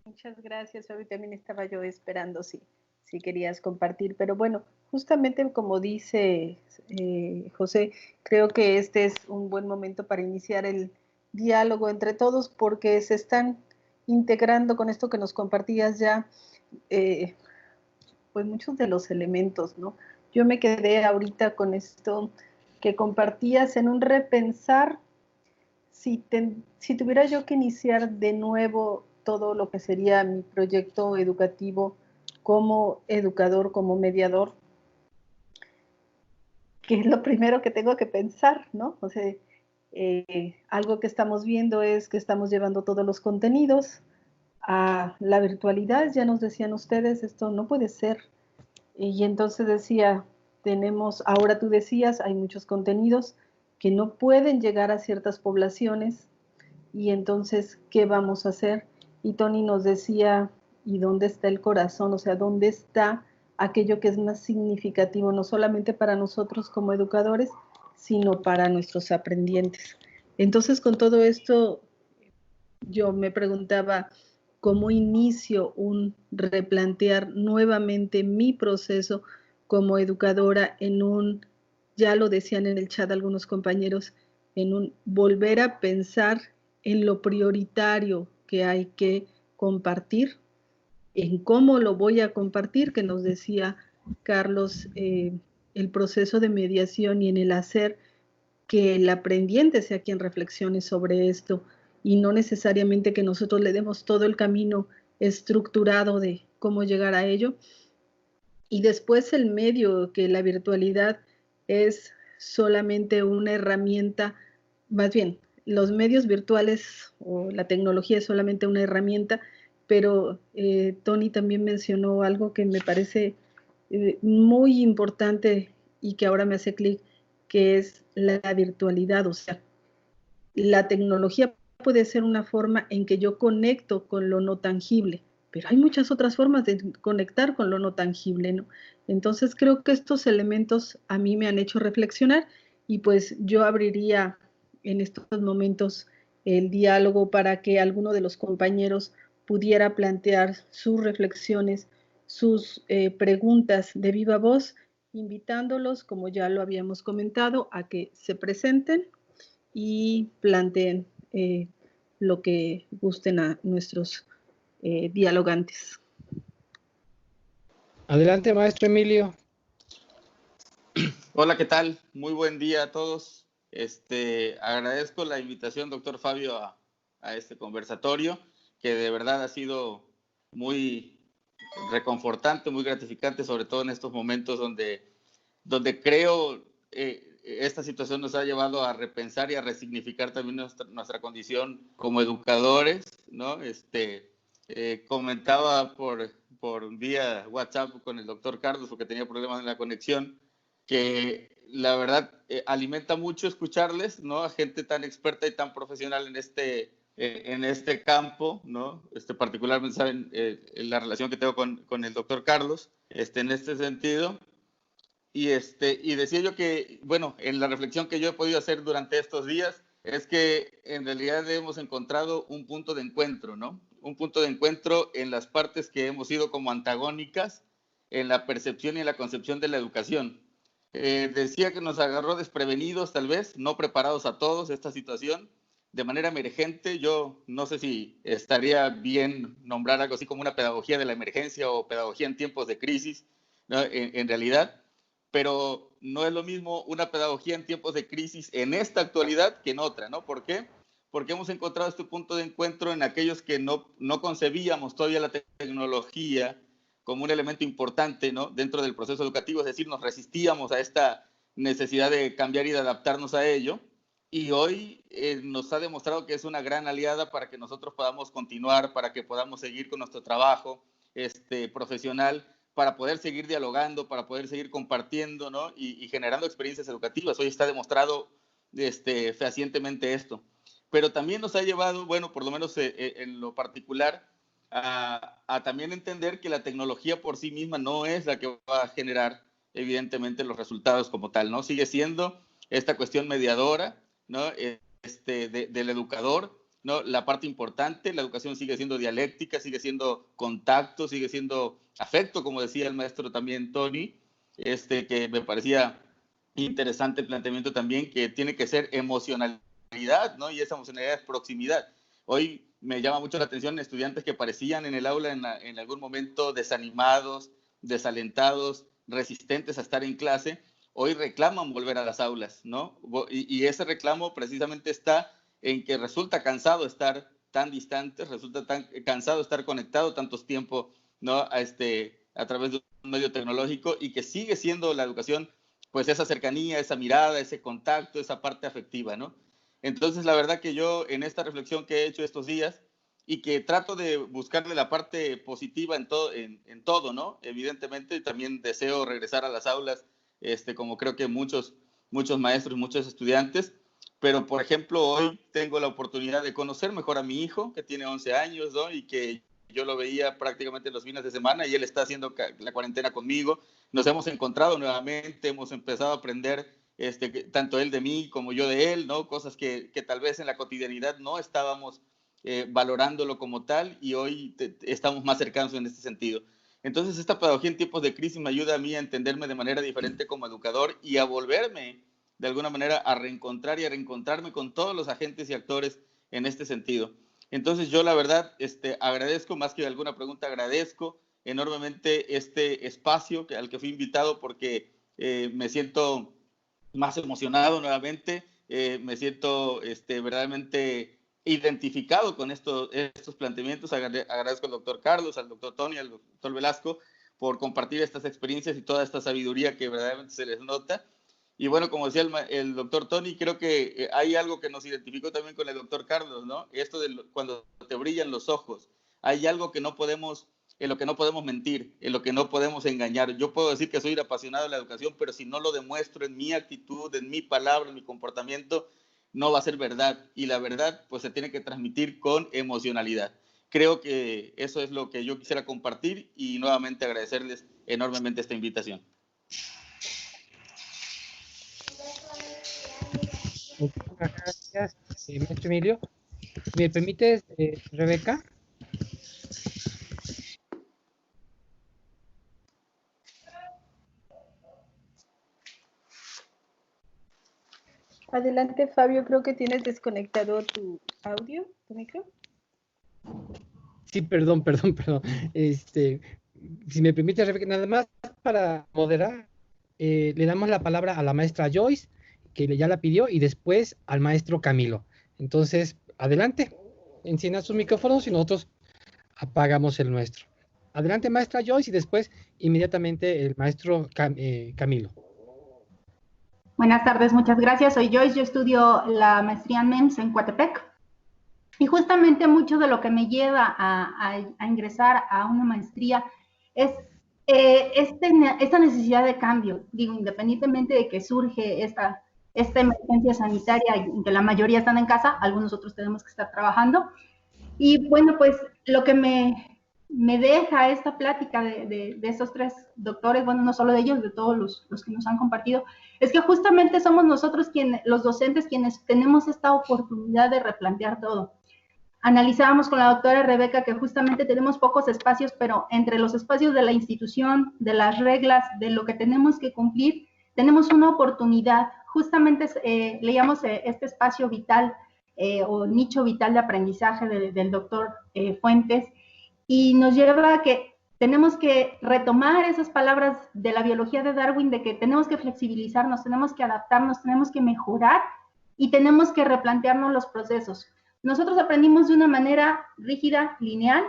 Muchas gracias, Fabi. También estaba yo esperando si querías compartir. Pero bueno, justamente como dice José, creo que este es un buen momento para iniciar el diálogo entre todos porque se están integrando con esto que nos compartías ya, eh, pues muchos de los elementos, ¿no? Yo me quedé ahorita con esto que compartías en un repensar si tuviera yo que iniciar de nuevo todo lo que sería mi proyecto educativo como educador, como mediador, que es lo primero que tengo que pensar, ¿no? O sea, algo que estamos viendo es que estamos llevando todos los contenidos a la virtualidad, ya nos decían ustedes, esto no puede ser. Y entonces decía, ahora tú decías, hay muchos contenidos que no pueden llegar a ciertas poblaciones. Y entonces, ¿qué vamos a hacer? Y Tony nos decía, ¿y dónde está el corazón? O sea, ¿dónde está aquello que es más significativo, no solamente para nosotros como educadores, sino para nuestros aprendientes? Entonces, con todo esto, yo me preguntaba, ¿cómo inicio un replantear nuevamente mi proceso como educadora en un, ya lo decían en el chat algunos compañeros, en un volver a pensar en lo prioritario que hay que compartir, en cómo lo voy a compartir, que nos decía Carlos, el proceso de mediación y en el hacer que el aprendiente sea quien reflexione sobre esto y no necesariamente que nosotros le demos todo el camino estructurado de cómo llegar a ello. Y después el medio, que la virtualidad es solamente una herramienta, más bien, los medios virtuales o la tecnología es solamente una herramienta, pero Tony también mencionó algo que me parece muy importante y que ahora me hace clic, que es la virtualidad. O sea, la tecnología puede ser una forma en que yo conecto con lo no tangible, pero hay muchas otras formas de conectar con lo no tangible, ¿no? Entonces creo que estos elementos a mí me han hecho reflexionar y pues yo abriría en estos momentos el diálogo para que alguno de los compañeros pudiera plantear sus reflexiones, sus preguntas de viva voz, invitándolos, como ya lo habíamos comentado, a que se presenten y planteen lo que gusten a nuestros dialogantes. Adelante, maestro Emilio. Hola, ¿qué tal? Muy buen día a todos. Agradezco la invitación, doctor Fabio, a este conversatorio, que de verdad ha sido muy reconfortante, muy gratificante, sobre todo en estos momentos donde creo esta situación nos ha llevado a repensar y a resignificar también nuestra condición como educadores, ¿no? Comentaba por vía WhatsApp con el doctor Carlos, porque tenía problemas en la conexión, que la verdad alimenta mucho escucharles, ¿no? A gente tan experta y tan profesional en este campo, ¿no? Particularmente saben la relación que tengo con el doctor Carlos, en este sentido. Y decía yo que, bueno, en la reflexión que yo he podido hacer durante estos días, es que en realidad hemos encontrado un punto de encuentro, ¿no? Un punto de encuentro en las partes que hemos sido como antagónicas en la percepción y en la concepción de la educación. Decía que nos agarró desprevenidos, tal vez, no preparados a todos esta situación, de manera emergente. Yo no sé si estaría bien nombrar algo así como una pedagogía de la emergencia o pedagogía en tiempos de crisis, ¿no? En realidad, pero no es lo mismo una pedagogía en tiempos de crisis en esta actualidad que en otra, ¿no? ¿Por qué? Porque hemos encontrado este punto de encuentro en aquellos que no concebíamos todavía la tecnología como un elemento importante, ¿no? Dentro del proceso educativo, es decir, nos resistíamos a esta necesidad de cambiar y de adaptarnos a ello, y hoy nos ha demostrado que es una gran aliada para que nosotros podamos continuar, para que podamos seguir con nuestro trabajo profesional, para poder seguir dialogando, para poder seguir compartiendo, ¿no? y generando experiencias educativas. Hoy está demostrado fehacientemente esto. Pero también nos ha llevado, bueno, por lo menos en lo particular, a también entender que la tecnología por sí misma no es la que va a generar, evidentemente, los resultados como tal, ¿no? Sigue siendo esta cuestión mediadora, ¿no? Del educador, ¿no? La parte importante, la educación sigue siendo dialéctica, sigue siendo contacto, sigue siendo afecto, como decía el maestro también Tony, que me parecía interesante el planteamiento también, que tiene que ser emocionalidad, ¿no? Y esa emocionalidad es proximidad. Hoy me llama mucho la atención estudiantes que parecían en el aula en algún momento desanimados, desalentados, resistentes a estar en clase, hoy reclaman volver a las aulas, ¿no? Y ese reclamo precisamente está en que resulta cansado estar tan distantes, resulta tan cansado estar conectado tantos tiempos, ¿no? A través de un medio tecnológico, y que sigue siendo la educación, pues esa cercanía, esa mirada, ese contacto, esa parte afectiva, ¿no? Entonces, la verdad que yo en esta reflexión que he hecho estos días, y que trato de buscarle la parte positiva en todo, ¿no? Evidentemente también deseo regresar a las aulas, como creo que muchos maestros, muchos estudiantes, pero por ejemplo hoy tengo la oportunidad de conocer mejor a mi hijo, que tiene 11 años, ¿no? Y que yo lo veía prácticamente los fines de semana, y él está haciendo la cuarentena conmigo. Nos hemos encontrado nuevamente, hemos empezado a aprender, tanto él de mí como yo de él, ¿no? Cosas que tal vez en la cotidianidad no estábamos valorándolo como tal, y hoy estamos más cercanos en este sentido. Entonces, esta pedagogía en tiempos de crisis me ayuda a mí a entenderme de manera diferente como educador, y a volverme de alguna manera a reencontrar y a reencontrarme con todos los agentes y actores en este sentido. Entonces, yo la verdad agradezco, más que alguna pregunta, agradezco enormemente este espacio al que fui invitado, porque me siento más emocionado nuevamente, me siento verdaderamente identificado con estos planteamientos. Agradezco al doctor Carlos, al doctor Tony, al doctor Velasco, por compartir estas experiencias y toda esta sabiduría que verdaderamente se les nota. Y bueno, como decía el doctor Tony, creo que hay algo que nos identificó también con el doctor Carlos, ¿no? Esto de cuando te brillan los ojos. Hay algo que no podemos, en lo que no podemos mentir, en lo que no podemos engañar. Yo puedo decir que soy apasionado de la educación, pero si no lo demuestro en mi actitud, en mi palabra, en mi comportamiento, no va a ser verdad. Y la verdad, pues se tiene que transmitir con emocionalidad. Creo que eso es lo que yo quisiera compartir, y nuevamente agradecerles enormemente esta invitación. Muchísimas gracias, maestro Emilio. ¿Me permites, Rebeca? Adelante, Fabio, creo que tienes desconectado tu audio, tu micro. Sí, perdón. Si me permite, Rebeca, nada más para moderar, le damos la palabra a la maestra Joyce, que ya la pidió, y después al maestro Camilo. Entonces, adelante, encienda sus micrófonos y nosotros apagamos el nuestro. Adelante, maestra Joyce, y después inmediatamente el maestro Camilo. Buenas tardes, muchas gracias. Soy Joyce, yo estudio la maestría en MEMS en Coatepec. Y justamente mucho de lo que me lleva a ingresar a una maestría es esta necesidad de cambio. Digo, independientemente de que surge esta emergencia sanitaria en que la mayoría están en casa, algunos otros tenemos que estar trabajando. Y bueno, pues lo que me deja esta plática de estos tres doctores, bueno, no solo de ellos, de todos los que nos han compartido, es que justamente somos nosotros los docentes, quienes tenemos esta oportunidad de replantear todo. Analizábamos con la doctora Rebeca que justamente tenemos pocos espacios, pero entre los espacios de la institución, de las reglas, de lo que tenemos que cumplir, tenemos una oportunidad. Justamente leíamos este espacio vital o nicho vital de aprendizaje del doctor Fuentes, y nos lleva a que tenemos que retomar esas palabras de la biología de Darwin, de que tenemos que flexibilizarnos, tenemos que adaptarnos, tenemos que mejorar y tenemos que replantearnos los procesos. Nosotros aprendimos de una manera rígida, lineal.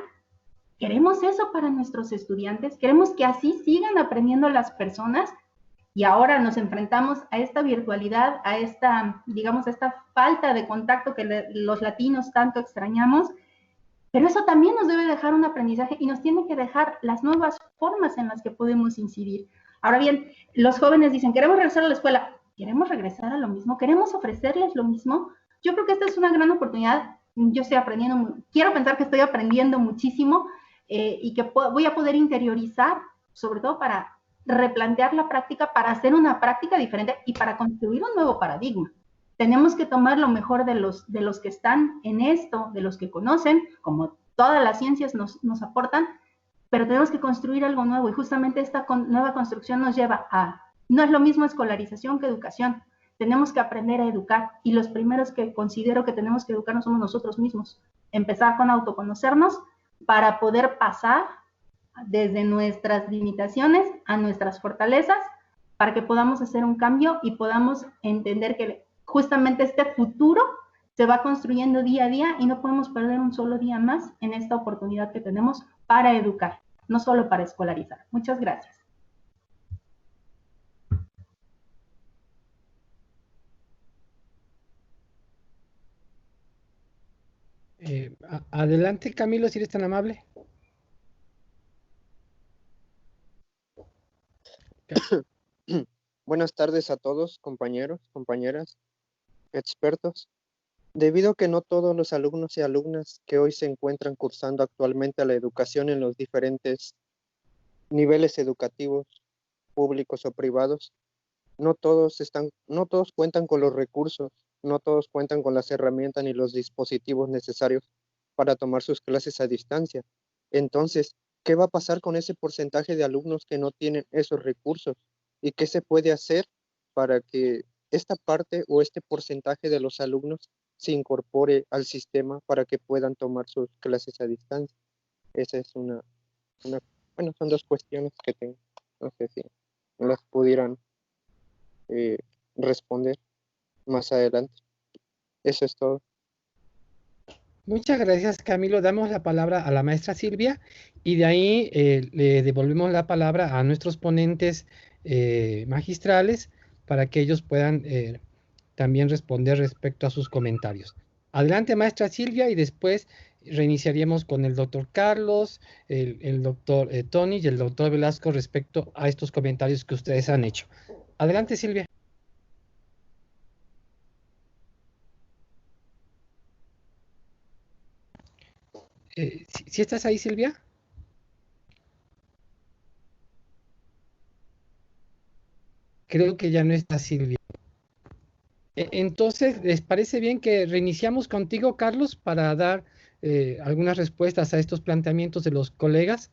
¿Queremos eso para nuestros estudiantes? ¿Queremos que así sigan aprendiendo las personas? Y ahora nos enfrentamos a esta virtualidad, a esta, digamos, esta falta de contacto que los latinos tanto extrañamos. Pero eso también nos debe dejar un aprendizaje y nos tiene que dejar las nuevas formas en las que podemos incidir. Ahora bien, los jóvenes dicen, queremos regresar a la escuela. ¿Queremos regresar a lo mismo? ¿Queremos ofrecerles lo mismo? Yo creo que esta es una gran oportunidad. Yo estoy aprendiendo, quiero pensar que estoy aprendiendo muchísimo y que voy a poder interiorizar, sobre todo para replantear la práctica, para hacer una práctica diferente y para construir un nuevo paradigma. tenemos que tomar lo mejor de los que están en esto, de los que conocen, como todas las ciencias nos aportan, pero tenemos que construir algo nuevo y justamente esta nueva construcción nos lleva a, no es lo mismo escolarización que educación, tenemos que aprender a educar y los primeros que considero que tenemos que educarnos somos nosotros mismos, empezar con autoconocernos para poder pasar desde nuestras limitaciones a nuestras fortalezas para que podamos hacer un cambio y podamos entender que justamente este futuro se va construyendo día a día y no podemos perder un solo día más en esta oportunidad que tenemos para educar, no solo para escolarizar. Muchas gracias. Adelante, Camilo, si eres tan amable. Buenas tardes a todos, compañeros, compañeras, expertos. Debido a que no todos los alumnos y alumnas que hoy se encuentran cursando actualmente la educación en los diferentes niveles educativos, públicos o privados, no todos cuentan con los recursos, no todos cuentan con las herramientas ni los dispositivos necesarios para tomar sus clases a distancia. Entonces, ¿qué va a pasar con ese porcentaje de alumnos que no tienen esos recursos? ¿Y qué se puede hacer para que esta parte o este porcentaje de los alumnos se incorpore al sistema para que puedan tomar sus clases a distancia? Esa es bueno, son dos cuestiones que tengo. No sé si las pudieran responder más adelante. Eso es todo. Muchas gracias, Camilo. Damos la palabra a la maestra Silvia y de ahí le devolvemos la palabra a nuestros ponentes magistrales para que ellos puedan también responder respecto a sus comentarios. Adelante, maestra Silvia, y después reiniciaríamos con el doctor Carlos, el doctor Tony y el doctor Velasco respecto a estos comentarios que ustedes han hecho. Adelante, Silvia. ¿Sí estás ahí, Silvia? Creo que ya no está Silvia. Entonces, ¿les parece bien que reiniciamos contigo, Carlos, para dar algunas respuestas a estos planteamientos de los colegas?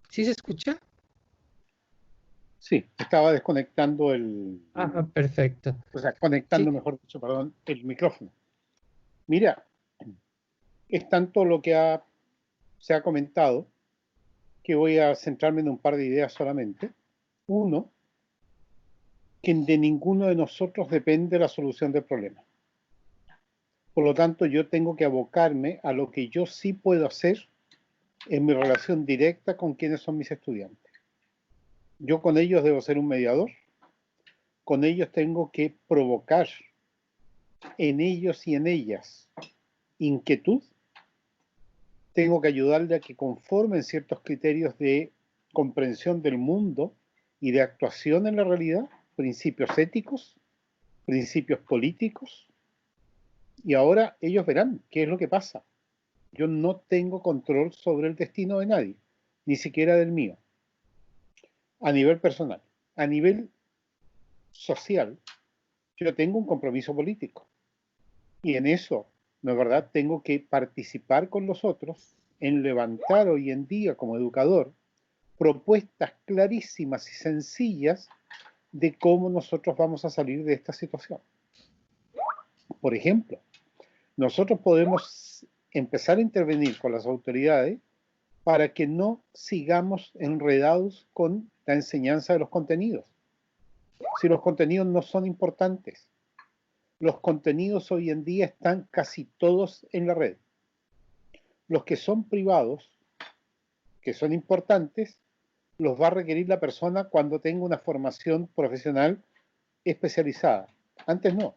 ¿Sí se escucha? Sí, estaba desconectando perfecto. O sea, conectando, Sí. mejor dicho, perdón, el micrófono. Mira, es tanto lo que se ha comentado que voy a centrarme en un par de ideas solamente. Uno, que de ninguno de nosotros depende la solución del problema. Por lo tanto, yo tengo que abocarme a lo que yo sí puedo hacer en mi relación directa con quienes son mis estudiantes. Yo con ellos debo ser un mediador, con ellos tengo que provocar en ellos y en ellas inquietud, tengo que ayudarle a que conformen ciertos criterios de comprensión del mundo y de actuación en la realidad, principios éticos, principios políticos, y ahora ellos verán qué es lo que pasa. Yo no tengo control sobre el destino de nadie, ni siquiera del mío, a nivel personal. A nivel social, yo tengo un compromiso político, y en eso, ¿no es verdad?, tengo que participar con los otros en levantar hoy en día como educador propuestas clarísimas y sencillas de cómo nosotros vamos a salir de esta situación. Por ejemplo, nosotros podemos empezar a intervenir con las autoridades para que no sigamos enredados con la enseñanza de los contenidos. Si los contenidos no son importantes, los contenidos hoy en día están casi todos en la red. Los que son privados, que son importantes, los va a requerir la persona cuando tenga una formación profesional especializada. Antes no.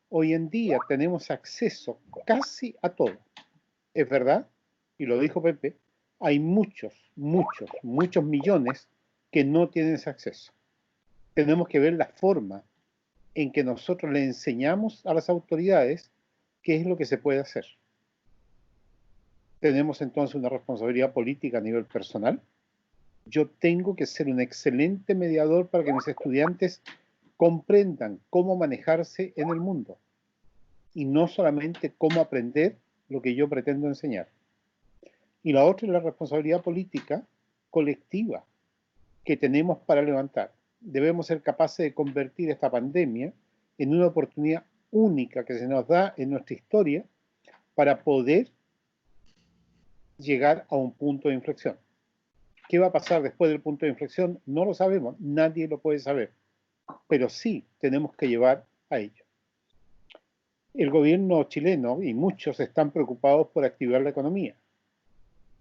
Hoy en día tenemos acceso casi a todo. Es verdad, y lo dijo Pepe, hay muchos millones que no tienen ese acceso. Tenemos que ver la forma en que nosotros le enseñamos a las autoridades qué es lo que se puede hacer. tenemos entonces una responsabilidad política a nivel personal. Yo tengo que ser un excelente mediador para que mis estudiantes comprendan cómo manejarse en el mundo y no solamente cómo aprender lo que yo pretendo enseñar. Y la otra es la responsabilidad política colectiva que tenemos para levantar. Debemos ser capaces de convertir esta pandemia en una oportunidad única que se nos da en nuestra historia para poder llegar a un punto de inflexión. ¿Qué va a pasar después del punto de inflexión? No lo sabemos, nadie lo puede saber, pero sí tenemos que llevar a ello. El gobierno chileno y muchos están preocupados por activar la economía,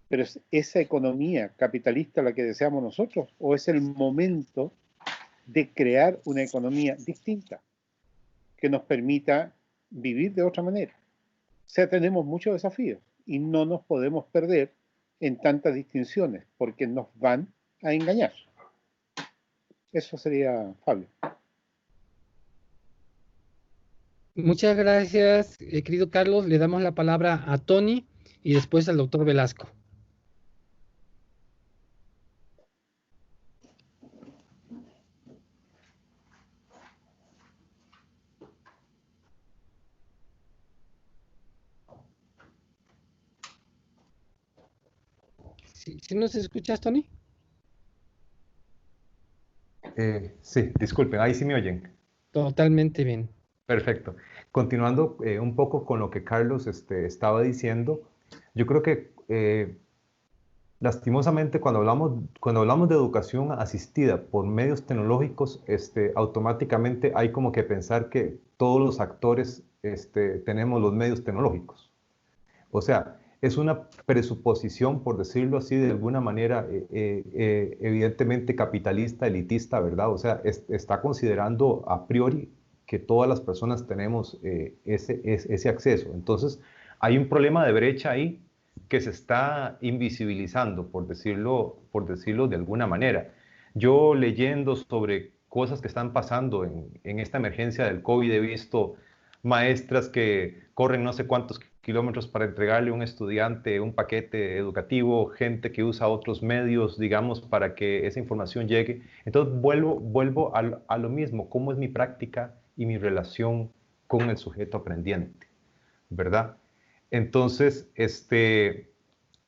pero ¿es esa economía capitalista la que deseamos nosotros o es el momento de crear una economía distinta que nos permita vivir de otra manera? O sea, tenemos muchos desafíos y no nos podemos perder en tantas distinciones porque nos van a engañar. Eso sería, Fabio. Muchas gracias, querido Carlos. Le damos la palabra a Tony y después al doctor Velasco. ¿Sí nos escuchas, Tony? Sí, disculpen, ahí sí me oyen. Totalmente bien. Perfecto. Continuando un poco con lo que Carlos estaba diciendo, yo creo que lastimosamente cuando hablamos de educación asistida por medios tecnológicos, automáticamente hay como que pensar que todos los actores tenemos los medios tecnológicos. O sea, es una presuposición, por decirlo así, de alguna manera, evidentemente capitalista, elitista, ¿verdad? O sea, está considerando a priori que todas las personas tenemos ese acceso. Entonces, hay un problema de brecha ahí que se está invisibilizando, por decirlo de alguna manera. Yo leyendo sobre cosas que están pasando en esta emergencia del COVID, he visto maestras que corren no sé cuántos kilómetros para entregarle a un estudiante un paquete educativo, gente que usa otros medios, digamos, para que esa información llegue. Entonces vuelvo a lo mismo, cómo es mi práctica y mi relación con el sujeto aprendiente, ¿verdad? Entonces,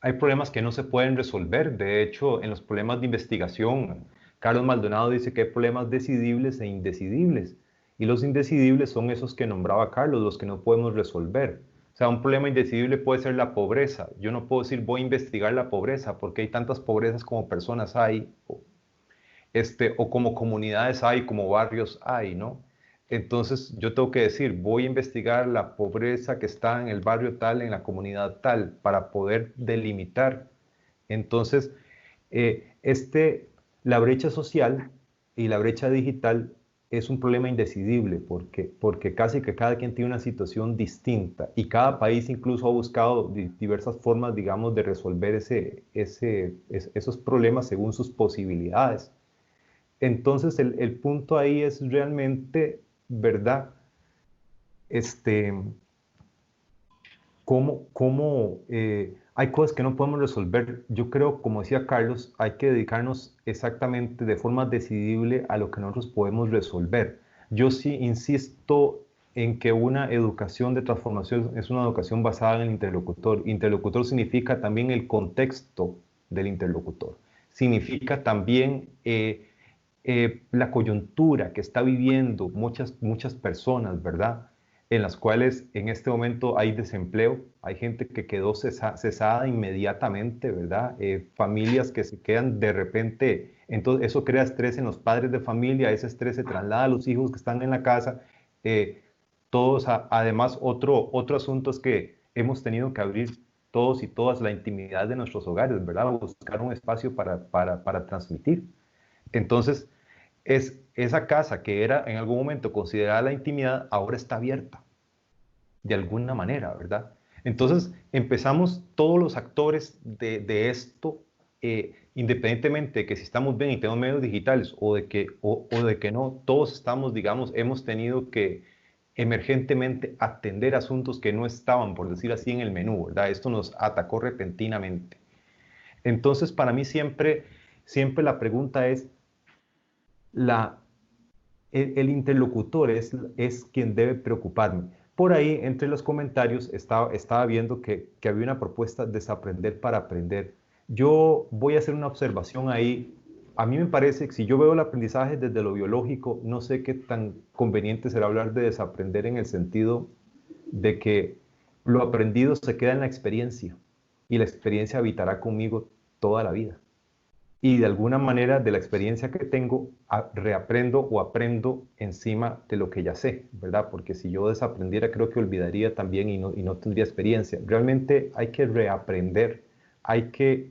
hay problemas que no se pueden resolver. De hecho, en los problemas de investigación, Carlos Maldonado dice que hay problemas decidibles e indecidibles. Y los indecidibles son esos que nombraba Carlos, los que no podemos resolver. O sea, un problema indecidible puede ser la pobreza. Yo no puedo decir voy a investigar la pobreza porque hay tantas pobrezas como personas hay, o como comunidades hay, como barrios hay, ¿no? Entonces yo tengo que decir, voy a investigar la pobreza que está en el barrio tal, en la comunidad tal, para poder delimitar. Entonces, la brecha social y la brecha digital es un problema indecidible porque casi que cada quien tiene una situación distinta y cada país incluso ha buscado diversas formas, digamos, de resolver esos problemas según sus posibilidades. Entonces el punto ahí es realmente, ¿verdad? Hay cosas que no podemos resolver. Yo creo, como decía Carlos, hay que dedicarnos exactamente de forma decidible a lo que nosotros podemos resolver. Yo sí insisto en que una educación de transformación es una educación basada en el interlocutor. Interlocutor significa también el contexto del interlocutor. Significa también la coyuntura que está viviendo muchas personas, ¿verdad? En las cuales en este momento hay desempleo, hay gente que quedó cesada inmediatamente, ¿verdad? Familias que se quedan de repente, entonces eso crea estrés en los padres de familia, ese estrés se traslada a los hijos que están en la casa. Además, otro asunto es que hemos tenido que abrir todos y todas la intimidad de nuestros hogares, ¿verdad? Buscar un espacio para transmitir. Entonces, esa casa que era en algún momento considerada la intimidad, ahora está abierta, de alguna manera, ¿verdad? Entonces, empezamos todos los actores de esto, independientemente de que si estamos bien y tenemos medios digitales o de que no, todos estamos, digamos, hemos tenido que emergentemente atender asuntos que no estaban, por decir así, en el menú, ¿verdad? Esto nos atacó repentinamente. Entonces, para mí siempre la pregunta es, el interlocutor es quien debe preocuparme. Por ahí, entre los comentarios, estaba viendo que había una propuesta de desaprender para aprender. Yo voy a hacer una observación ahí. A mí me parece que si yo veo el aprendizaje desde lo biológico, no sé qué tan conveniente será hablar de desaprender en el sentido de que lo aprendido se queda en la experiencia y la experiencia habitará conmigo toda la vida. Y de alguna manera de la experiencia que tengo, reaprendo o aprendo encima de lo que ya sé, ¿verdad? Porque si yo desaprendiera, creo que olvidaría también y no tendría experiencia. Realmente hay que reaprender.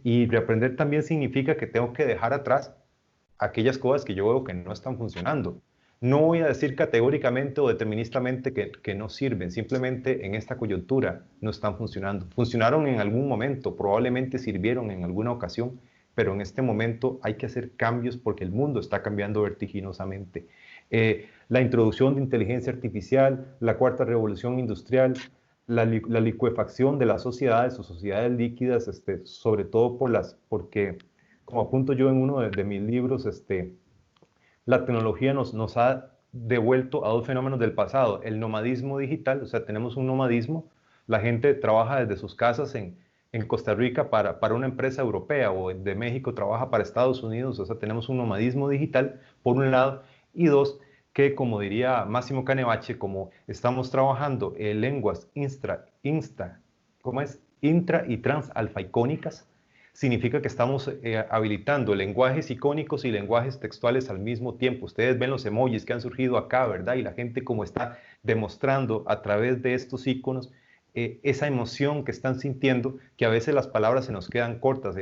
Y reaprender también significa que tengo que dejar atrás aquellas cosas que yo veo que no están funcionando. No voy a decir categóricamente o deterministamente que no sirven, simplemente en esta coyuntura no están funcionando. Funcionaron en algún momento, probablemente sirvieron en alguna ocasión, pero en este momento hay que hacer cambios porque el mundo está cambiando vertiginosamente. La introducción de inteligencia artificial, la cuarta revolución industrial, la licuefacción de las sociedades o sociedades líquidas, sobre todo porque, como apunto yo en uno de mis libros, la tecnología nos ha devuelto a dos fenómenos del pasado. El nomadismo digital, o sea, tenemos un nomadismo, la gente trabaja desde sus casas en Costa Rica para una empresa europea, o de México trabaja para Estados Unidos, o sea, tenemos un nomadismo digital, por un lado, y dos, que como diría Máximo Canevache, como estamos trabajando en lenguas intra y transalfaicónicas, significa que estamos habilitando lenguajes icónicos y lenguajes textuales al mismo tiempo. Ustedes ven los emojis que han surgido acá, ¿verdad? Y la gente como está demostrando a través de estos iconos esa emoción que están sintiendo, que a veces las palabras se nos quedan cortas.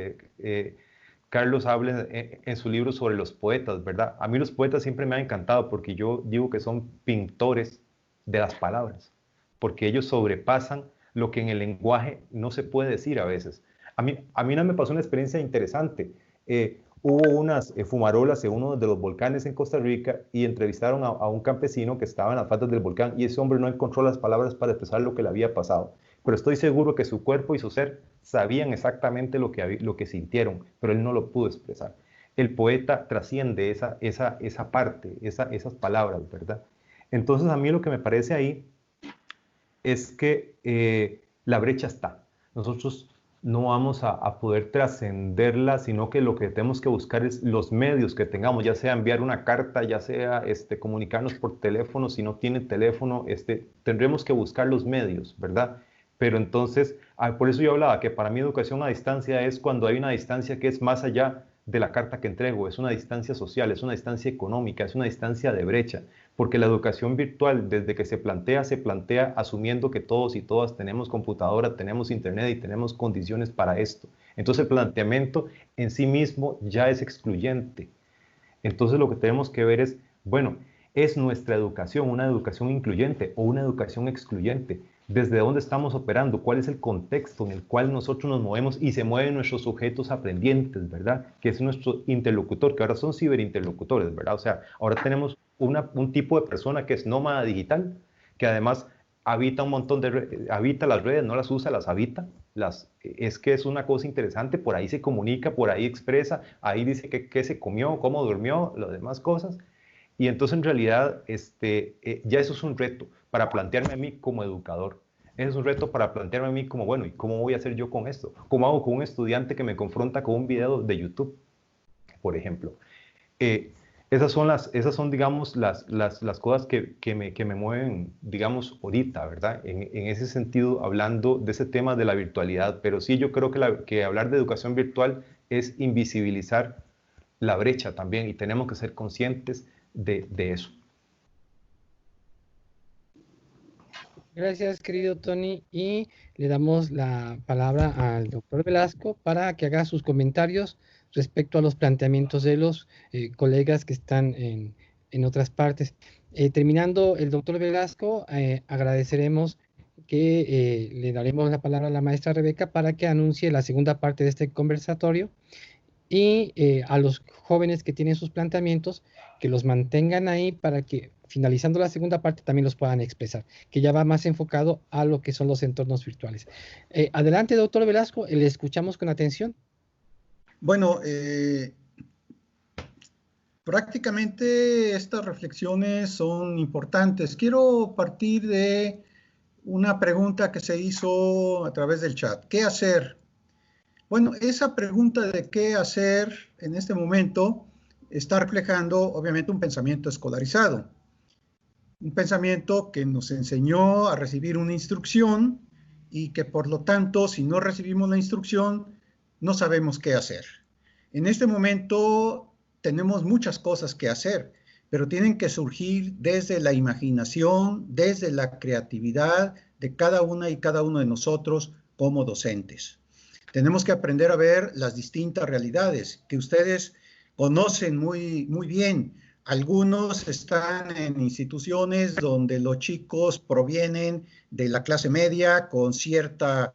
Carlos habla en su libro sobre los poetas, ¿verdad? A mí los poetas siempre me han encantado porque yo digo que son pintores de las palabras, porque ellos sobrepasan lo que en el lenguaje no se puede decir a veces. A mí no me pasó una experiencia interesante. Hubo unas fumarolas en uno de los volcanes en Costa Rica y entrevistaron a un campesino que estaba en las faldas del volcán y ese hombre no encontró las palabras para expresar lo que le había pasado. Pero estoy seguro que su cuerpo y su ser sabían exactamente lo que sintieron, pero él no lo pudo expresar. El poeta trasciende esa parte, esas palabras, ¿verdad? Entonces a mí lo que me parece ahí es que la brecha está. Nosotros no vamos a poder trascenderla, sino que lo que tenemos que buscar es los medios que tengamos, ya sea enviar una carta, ya sea comunicarnos por teléfono, si no tiene teléfono, tendremos que buscar los medios, ¿verdad? Pero entonces, por eso yo hablaba que para mí educación a distancia es cuando hay una distancia que es más allá de la carta que entrego, es una distancia social, es una distancia económica, es una distancia de brecha, porque la educación virtual desde que se plantea asumiendo que todos y todas tenemos computadora, tenemos internet y tenemos condiciones para esto. Entonces el planteamiento en sí mismo ya es excluyente. Entonces lo que tenemos que ver es, bueno, ¿es nuestra educación una educación incluyente o una educación excluyente? ¿Desde dónde estamos operando? ¿Cuál es el contexto en el cual nosotros nos movemos y se mueven nuestros sujetos aprendientes, ¿verdad? Que es nuestro interlocutor, que ahora son ciberinterlocutores, ¿verdad? O sea, ahora tenemos un tipo de persona que es nómada digital, que además habita un montón habita las redes, no las usa, las habita. Es que es una cosa interesante, por ahí se comunica, por ahí expresa, ahí dice qué se comió, cómo durmió, las demás cosas. Y entonces en realidad ya eso es un reto para plantearme a mí como educador. Eso es un reto para plantearme a mí como, bueno, ¿y cómo voy a hacer yo con esto? ¿Cómo hago con un estudiante que me confronta con un video de YouTube, por ejemplo? Esas son, digamos, las cosas que me mueven, digamos, ahorita, ¿verdad? En ese sentido, hablando de ese tema de la virtualidad. Pero sí, yo creo que hablar de educación virtual es invisibilizar la brecha también y tenemos que ser conscientes de eso. Gracias, querido Tony, y le damos la palabra al doctor Velasco para que haga sus comentarios respecto a los planteamientos de los colegas que están en otras partes. Terminando el doctor Velasco, agradeceremos que le daremos la palabra a la maestra Rebeca para que anuncie la segunda parte de este conversatorio y a los jóvenes que tienen sus planteamientos, que los mantengan ahí para que finalizando la segunda parte también los puedan expresar, que ya va más enfocado a lo que son los entornos virtuales. Adelante, doctor Velasco, le escuchamos con atención. Bueno, prácticamente estas reflexiones son importantes. Quiero partir de una pregunta que se hizo a través del chat. ¿Qué hacer? Bueno, esa pregunta de qué hacer en este momento está reflejando obviamente un pensamiento escolarizado. Un pensamiento que nos enseñó a recibir una instrucción y que por lo tanto, si no recibimos la instrucción, no sabemos qué hacer. En este momento tenemos muchas cosas que hacer, pero tienen que surgir desde la imaginación, desde la creatividad de cada una y cada uno de nosotros como docentes. Tenemos que aprender a ver las distintas realidades que ustedes conocen muy bien. Algunos están en instituciones donde los chicos provienen de la clase media con cierta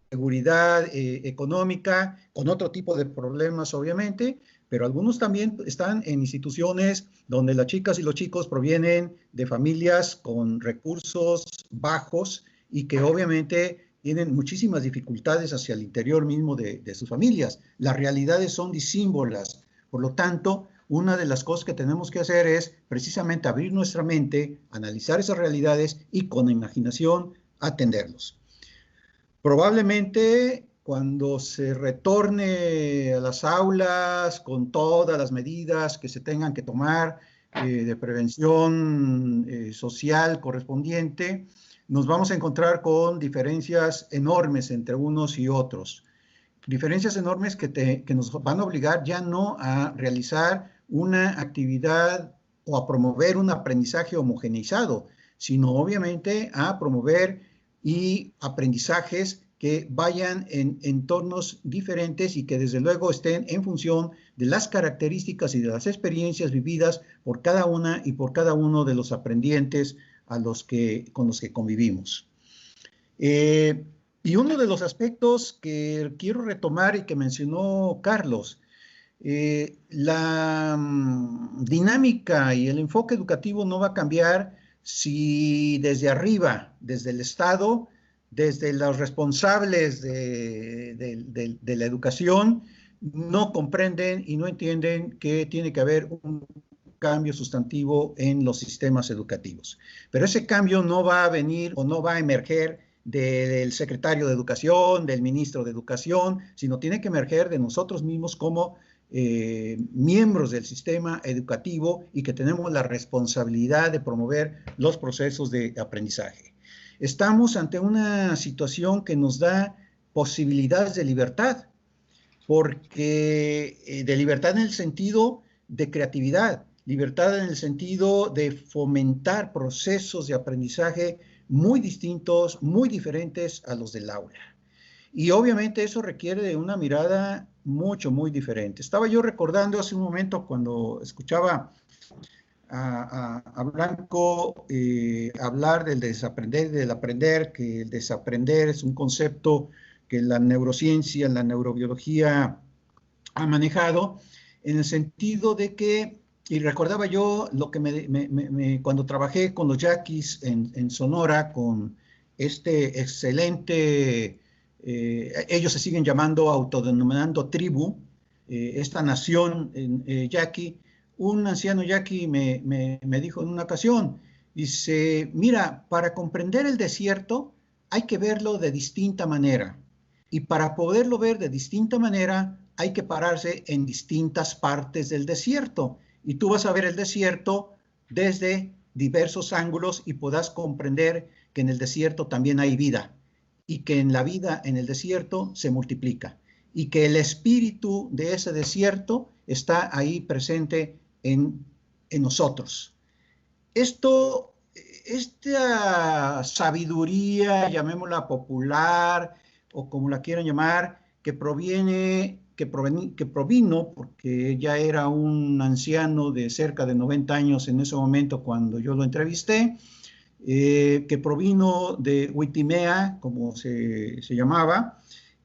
seguridad económica, con otro tipo de problemas obviamente, pero algunos también están en instituciones donde las chicas y los chicos provienen de familias con recursos bajos y que obviamente tienen muchísimas dificultades hacia el interior mismo de sus familias. Las realidades son disímbolas, por lo tanto, una de las cosas que tenemos que hacer es precisamente abrir nuestra mente, analizar esas realidades y con imaginación atenderlos. Probablemente cuando se retorne a las aulas con todas las medidas que se tengan que tomar de prevención social correspondiente, nos vamos a encontrar con diferencias enormes entre unos y otros. Diferencias enormes que nos van a obligar ya no a realizar una actividad o a promover un aprendizaje homogeneizado, sino obviamente a promover y aprendizajes que vayan en entornos diferentes y que desde luego estén en función de las características y de las experiencias vividas por cada una y por cada uno de los aprendientes con los que convivimos. Y uno de los aspectos que quiero retomar y que mencionó Carlos, la dinámica y el enfoque educativo no va a cambiar si desde arriba, desde el Estado, desde los responsables de la educación, no comprenden y no entienden que tiene que haber un cambio sustantivo en los sistemas educativos. Pero ese cambio no va a venir o no va a emerger del secretario de Educación, del ministro de Educación, sino tiene que emerger de nosotros mismos como miembros del sistema educativo y que tenemos la responsabilidad de promover los procesos de aprendizaje. Estamos ante una situación que nos da posibilidades de libertad, porque de libertad en el sentido de creatividad, libertad en el sentido de fomentar procesos de aprendizaje muy distintos, muy diferentes a los del aula. Y obviamente eso requiere de una mirada muy diferente. Estaba yo recordando hace un momento cuando escuchaba a Blanco hablar del desaprender y del aprender, que el desaprender es un concepto que la neurociencia, la neurobiología ha manejado, en el sentido de que, y recordaba yo lo que cuando trabajé con los yaquis en Sonora, con este excelente, ellos se siguen llamando, autodenominando tribu, esta nación yaqui. Un anciano yaqui me dijo en una ocasión, dice, mira, para comprender el desierto hay que verlo de distinta manera. Y para poderlo ver de distinta manera hay que pararse en distintas partes del desierto. Y tú vas a ver el desierto desde diversos ángulos y podrás comprender que en el desierto también hay vida. Y que en la vida en el desierto se multiplica. Y que el espíritu de ese desierto está ahí presente en nosotros. Esta sabiduría, llamémosla popular o como la quieran llamar, que provino, porque ya era un anciano de cerca de 90 años en ese momento cuando yo lo entrevisté, que provino de Witimea, como se llamaba,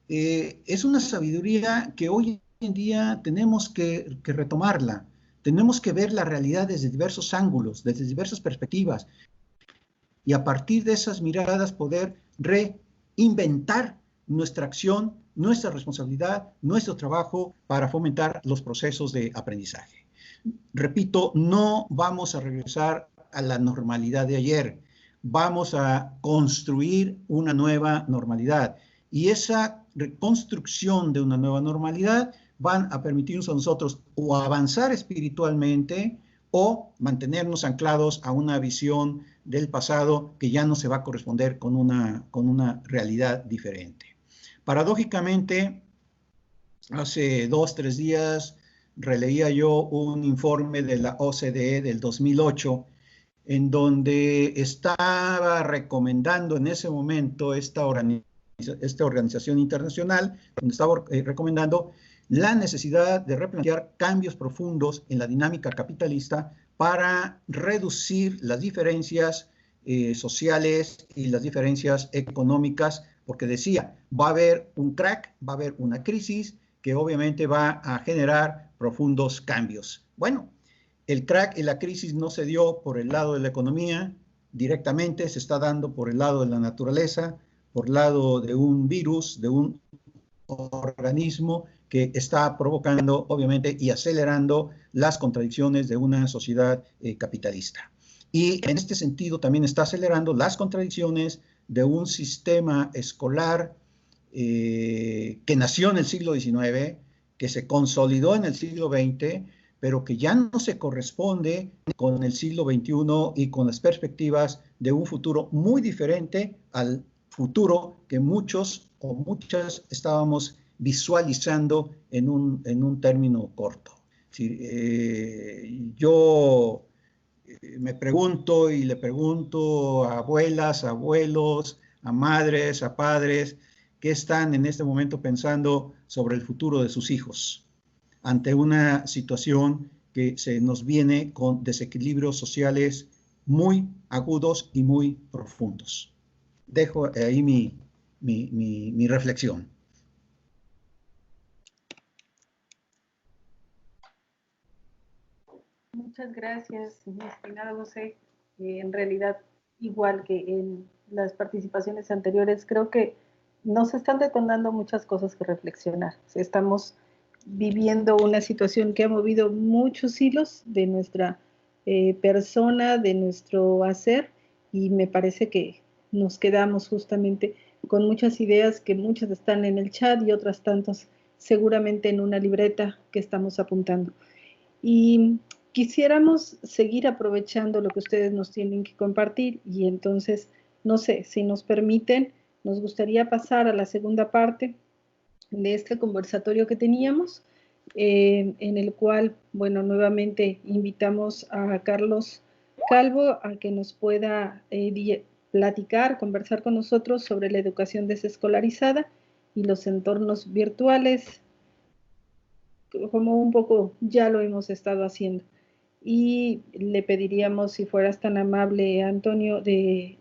es una sabiduría que hoy en día tenemos que retomarla. Tenemos que ver la realidad desde diversos ángulos, desde diversas perspectivas, y a partir de esas miradas poder reinventar nuestra acción, nuestra responsabilidad, nuestro trabajo para fomentar los procesos de aprendizaje. Repito, no vamos a regresar a la normalidad de ayer. Vamos a construir una nueva normalidad. Y esa reconstrucción de una nueva normalidad van a permitirnos a nosotros o avanzar espiritualmente o mantenernos anclados a una visión del pasado que ya no se va a corresponder con una realidad diferente. Paradójicamente, hace 2, 3 días releía yo un informe de la OCDE del 2008, en donde estaba recomendando en ese momento esta organización internacional, donde estaba recomendando la necesidad de replantear cambios profundos en la dinámica capitalista para reducir las diferencias sociales y las diferencias económicas, porque decía, va a haber un crack, va a haber una crisis que obviamente va a generar profundos cambios. Bueno, el crack y la crisis no se dio por el lado de la economía directamente, se está dando por el lado de la naturaleza, por el lado de un virus, de un organismo que está provocando, obviamente, y acelerando las contradicciones de una sociedad capitalista. Y en este sentido también está acelerando las contradicciones de un sistema escolar que nació en el siglo XIX, que se consolidó en el siglo XX, pero que ya no se corresponde con el siglo XXI y con las perspectivas de un futuro muy diferente al futuro que muchos o muchas estábamos visualizando en un término corto. Yo me pregunto y le pregunto a abuelas, a abuelos, a madres, a padres, ¿qué están en este momento pensando sobre el futuro de sus hijos ante una situación que se nos viene con desequilibrios sociales muy agudos y muy profundos? Dejo ahí mi reflexión. Muchas gracias, mi estimado José. En realidad, igual que en las participaciones anteriores, creo que nos están detonando muchas cosas que reflexionar. Estamos viviendo una situación que ha movido muchos hilos de nuestra persona, de nuestro hacer, y me parece que nos quedamos justamente con muchas ideas que muchas están en el chat y otras tantas seguramente en una libreta que estamos apuntando. Y quisiéramos seguir aprovechando lo que ustedes nos tienen que compartir y entonces, no sé, si nos permiten, nos gustaría pasar a la segunda parte de este conversatorio que teníamos, en el cual, bueno, nuevamente invitamos a Carlos Calvo a que nos pueda platicar, conversar con nosotros sobre la educación desescolarizada y los entornos virtuales, como un poco ya lo hemos estado haciendo. Y le pediríamos, si fueras tan amable, Antonio, de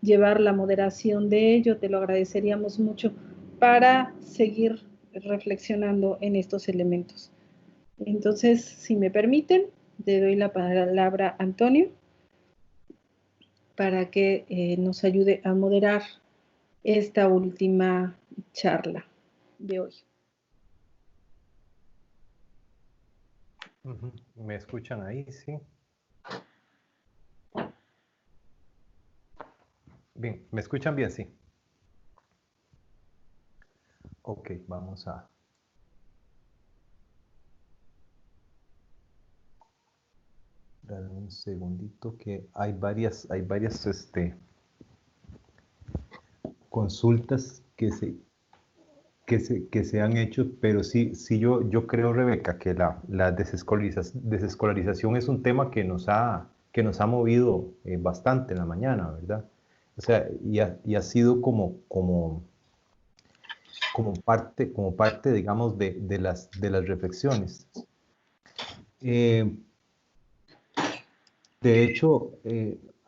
llevar la moderación de ello, te lo agradeceríamos mucho para seguir reflexionando en estos elementos. Entonces, si me permiten, le doy la palabra a Antonio para que nos ayude a moderar esta última charla de hoy. ¿Me escuchan ahí? Sí. Bien, ¿me escuchan bien? Sí. Ok, vamos a... dar un segundito que hay varias consultas que se han hecho, pero sí yo creo, Rebeca, que la desescolarización es un tema que nos ha movido bastante en la mañana, ¿verdad? O sea, y ha sido como parte, digamos, de las reflexiones. De hecho,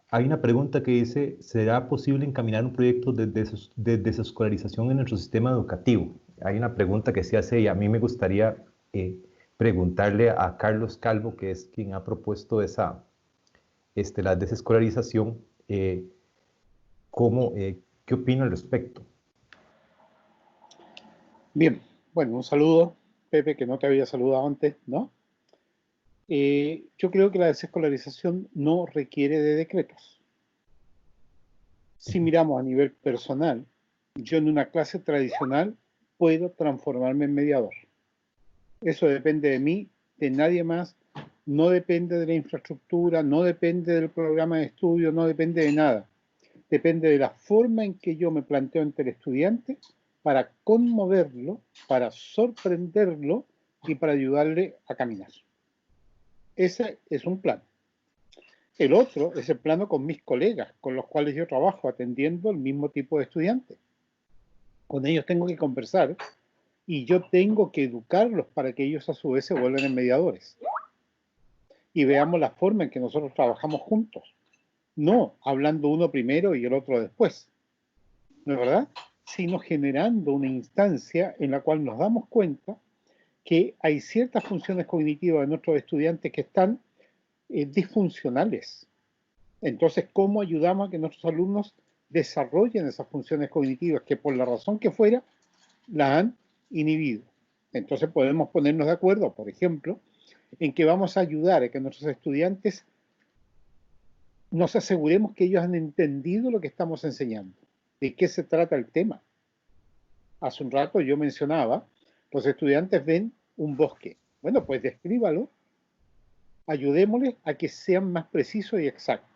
hay una pregunta que dice, ¿será posible encaminar un proyecto de desescolarización en nuestro sistema educativo? hay una pregunta que se hace y a mí me gustaría preguntarle a Carlos Calvo, que es quien ha propuesto la desescolarización, ¿qué opina al respecto? Bien, bueno, un saludo, Pepe, que no te había saludado antes, ¿no? Yo creo que la desescolarización no requiere de decretos. Si miramos a nivel personal, yo en una clase tradicional puedo transformarme en mediador. Eso depende de mí, de nadie más, no depende de la infraestructura, no depende del programa de estudio, no depende de nada. Depende de la forma en que yo me planteo ante el estudiante para conmoverlo, para sorprenderlo y para ayudarle a caminar. Ese es un plan. El otro es el plano con mis colegas, con los cuales yo trabajo atendiendo el mismo tipo de estudiantes. Con ellos tengo que conversar y yo tengo que educarlos para que ellos a su vez se vuelvan en mediadores. Y veamos la forma en que nosotros trabajamos juntos. No hablando uno primero y el otro después. ¿No es verdad? Sino generando una instancia en la cual nos damos cuenta que hay ciertas funciones cognitivas de nuestros estudiantes que están disfuncionales. Entonces, ¿cómo ayudamos a que nuestros alumnos desarrollen esas funciones cognitivas que por la razón que fuera las han inhibido? Entonces podemos ponernos de acuerdo, por ejemplo, en que vamos a ayudar a que nuestros estudiantes nos aseguremos que ellos han entendido lo que estamos enseñando, de qué se trata el tema. Hace un rato yo mencionaba, los estudiantes ven un bosque. Bueno, pues descríbalo, ayudémosles a que sean más precisos y exactos.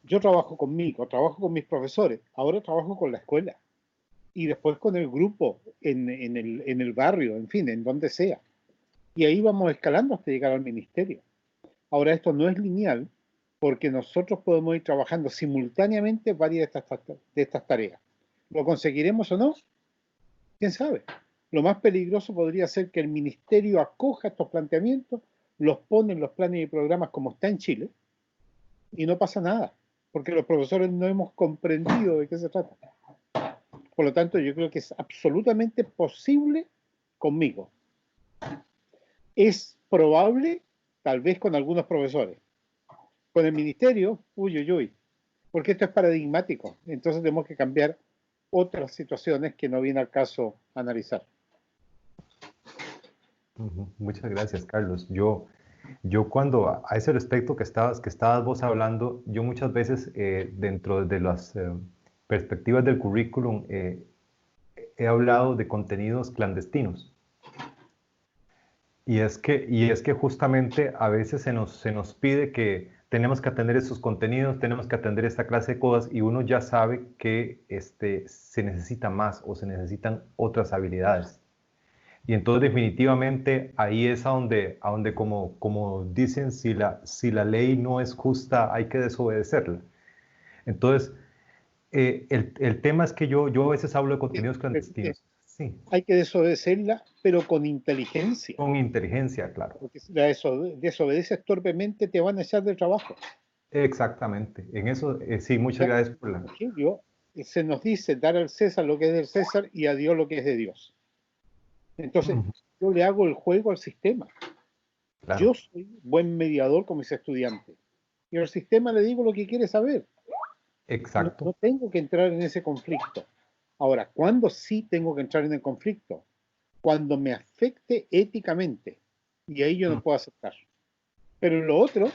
Yo trabajo conmigo, trabajo con mis profesores, ahora trabajo con la escuela y después con el grupo en el barrio, en fin, en donde sea. Y ahí vamos escalando hasta llegar al ministerio. Ahora, esto no es lineal porque nosotros podemos ir trabajando simultáneamente varias de estas tareas. ¿Lo conseguiremos o no? ¿Quién sabe? Lo más peligroso podría ser que el ministerio acoja estos planteamientos, los pone en los planes y programas como está en Chile, y no pasa nada, porque los profesores no hemos comprendido de qué se trata. Por lo tanto, yo creo que es absolutamente posible conmigo. Es probable, tal vez con algunos profesores. Con el ministerio, uy, uy, uy, porque esto es paradigmático. Entonces tenemos que cambiar otras situaciones que no viene al caso analizar. Muchas gracias, Carlos. Yo cuando a ese respecto que estabas vos hablando, yo muchas veces dentro de las perspectivas del currículum he hablado de contenidos clandestinos. Y es que justamente a veces se nos pide que tenemos que atender esos contenidos, tenemos que atender esta clase de cosas y uno ya sabe que se necesita más o se necesitan otras habilidades. Y entonces definitivamente ahí es a donde como dicen, si la ley no es justa, hay que desobedecerla. Entonces, el tema es que yo a veces hablo de contenidos clandestinos. Sí. Hay que desobedecerla, pero con inteligencia. Con inteligencia, claro. Porque si la desobedeces torpemente, te van a echar del trabajo. Exactamente. En eso, sí, muchas gracias por la... Se nos dice dar al César lo que es del César y a Dios lo que es de Dios. Entonces, yo le hago el juego al sistema. Claro. Yo soy buen mediador con mis estudiantes. Y al sistema le digo lo que quiere saber. Exacto. No tengo que entrar en ese conflicto. Ahora, ¿cuándo sí tengo que entrar en el conflicto? Cuando me afecte éticamente. Y ahí yo no puedo aceptar. Pero en lo otro,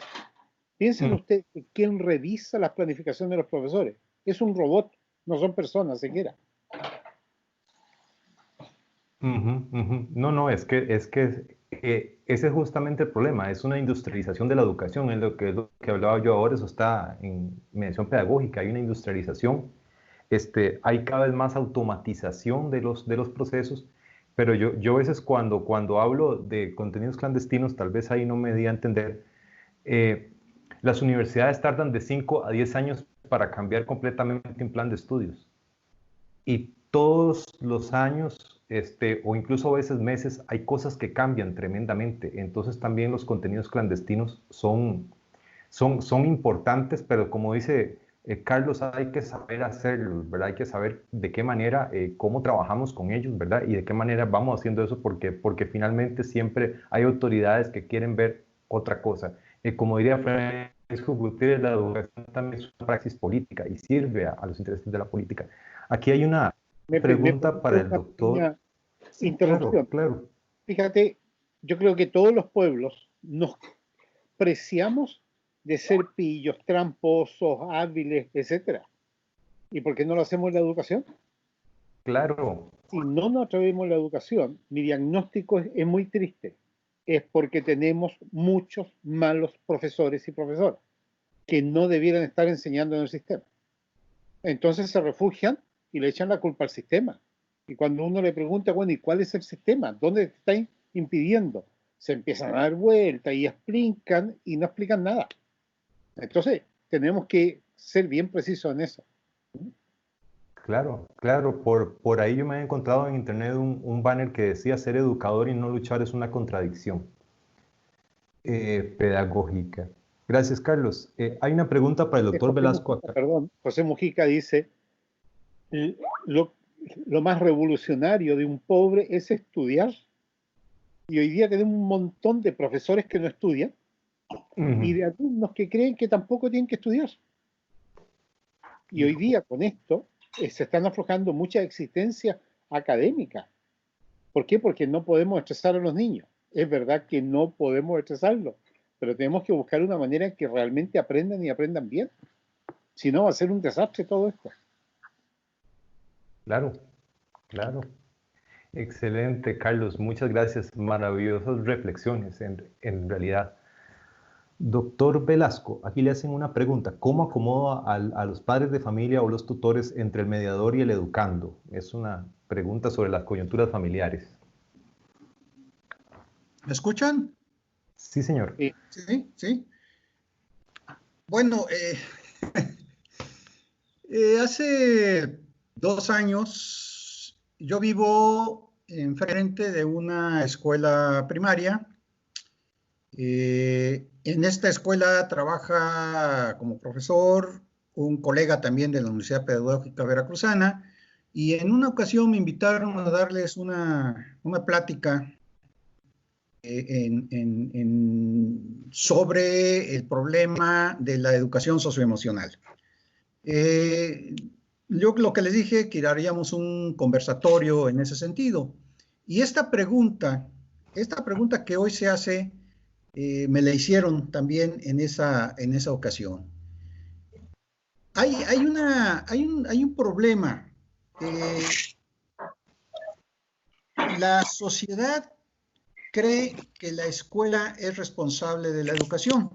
piensen ustedes que quien revisa las planificaciones de los profesores es un robot, no son personas siquiera. No, es que ese es justamente el problema, es una industrialización de la educación, es lo que hablaba yo ahora, eso está en mediación pedagógica, hay una industrialización, hay cada vez más automatización de los procesos, pero yo a veces cuando hablo de contenidos clandestinos, tal vez ahí no me di a entender, las universidades tardan de 5 a 10 años para cambiar completamente un plan de estudios, y todos los años, o incluso a veces meses, hay cosas que cambian tremendamente. Entonces también los contenidos clandestinos son importantes, pero como dice Carlos, hay que saber hacerlo, ¿verdad? Hay que saber de qué manera, cómo trabajamos con ellos, ¿verdad? Y de qué manera vamos haciendo eso, porque finalmente siempre hay autoridades que quieren ver otra cosa. Como diría Francisco Gutiérrez, la educación también es una praxis política y sirve a los intereses de la política. Aquí hay una pregunta para el doctor. Sí, interrupción. Claro. Fíjate, yo creo que todos los pueblos nos preciamos de ser pillos, tramposos, hábiles, etcétera. ¿Y por qué no lo hacemos en la educación? Claro. Si no nos atrevemos en la educación, mi diagnóstico es muy triste. Es porque tenemos muchos malos profesores y profesoras que no debieran estar enseñando en el sistema. Entonces se refugian y le echan la culpa al sistema. Y cuando uno le pregunta, bueno, ¿y cuál es el sistema? ¿Dónde te está impidiendo? Se empiezan a dar vueltas y explican y no explican nada. Entonces, tenemos que ser bien precisos en eso. Claro. Por ahí yo me he encontrado en internet un banner que decía ser educador y no luchar es una contradicción pedagógica. Gracias, Carlos. Hay una pregunta para el doctor Velasco acá. Perdón, José Mujica dice, lo más revolucionario de un pobre es estudiar. Y hoy día tenemos un montón de profesores que no estudian y de alumnos que creen que tampoco tienen que estudiar. Y hoy día con esto se están aflojando muchas existencias académicas. ¿Por qué? Porque no podemos estresar a los niños. Es verdad que no podemos estresarlos, pero tenemos que buscar una manera en que realmente aprendan y aprendan bien. Si no, va a ser un desastre todo esto. Claro. Excelente, Carlos. Muchas gracias. Maravillosas reflexiones, en realidad. Doctor Velasco, aquí le hacen una pregunta. ¿Cómo acomoda a los padres de familia o los tutores entre el mediador y el educando? Es una pregunta sobre las coyunturas familiares. ¿Me escuchan? Sí, señor. Sí. Bueno, hace 2 años yo vivo enfrente de una escuela primaria. En esta escuela trabaja como profesor un colega también de la Universidad Pedagógica Veracruzana, y en una ocasión me invitaron a darles una plática sobre el problema de la educación socioemocional. Yo lo que les dije, que haríamos un conversatorio en ese sentido. Y esta pregunta que hoy se hace, me la hicieron también en esa ocasión. Hay un problema. La sociedad cree que la escuela es responsable de la educación.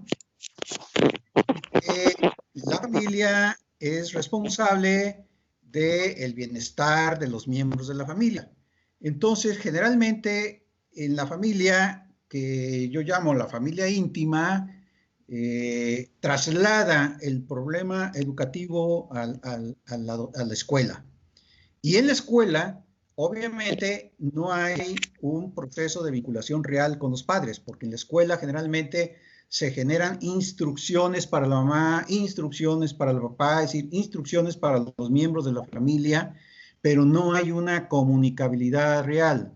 La familia es responsable del bienestar de los miembros de la familia. Entonces, generalmente, en la familia, que yo llamo la familia íntima, traslada el problema educativo a la escuela. Y en la escuela, obviamente, no hay un proceso de vinculación real con los padres, porque en la escuela generalmente se generan instrucciones para la mamá, instrucciones para el papá, es decir, instrucciones para los miembros de la familia, pero no hay una comunicabilidad real.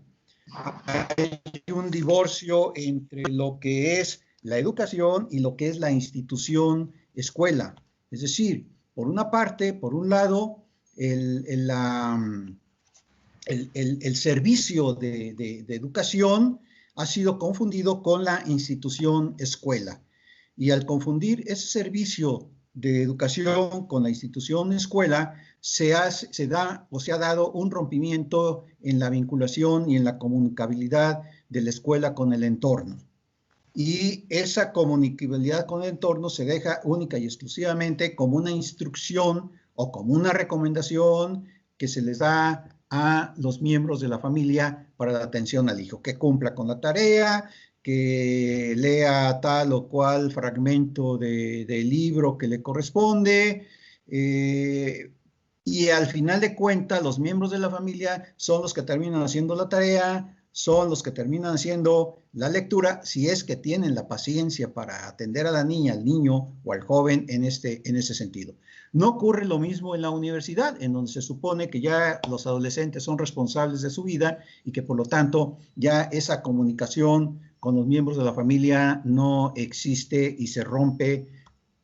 Hay un divorcio entre lo que es la educación y lo que es la institución escuela. Es decir, por una parte, por un lado, el servicio de educación ha sido confundido con la institución escuela. Y al confundir ese servicio de educación con la institución escuela, se ha dado un rompimiento en la vinculación y en la comunicabilidad de la escuela con el entorno. Y esa comunicabilidad con el entorno se deja única y exclusivamente como una instrucción o como una recomendación que se les da a los miembros de la familia para la atención al hijo, que cumpla con la tarea, que lea tal o cual fragmento del libro que le corresponde, y al final de cuentas los miembros de la familia son los que terminan haciendo la tarea, son los que terminan haciendo la lectura, si es que tienen la paciencia para atender a la niña, al niño o al joven en ese sentido. No ocurre lo mismo en la universidad, en donde se supone que ya los adolescentes son responsables de su vida y que por lo tanto ya esa comunicación con los miembros de la familia no existe y se rompe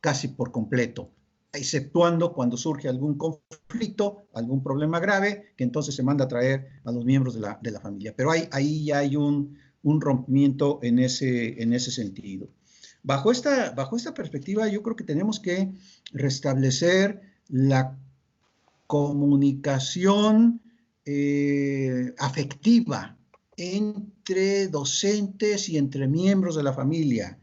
casi por completo, exceptuando cuando surge algún conflicto, algún problema grave, que entonces se manda a traer a los miembros de la familia. Pero ahí ya hay un rompimiento en ese sentido. Bajo esta perspectiva, yo creo que tenemos que restablecer la comunicación afectiva entre docentes y entre miembros de la familia.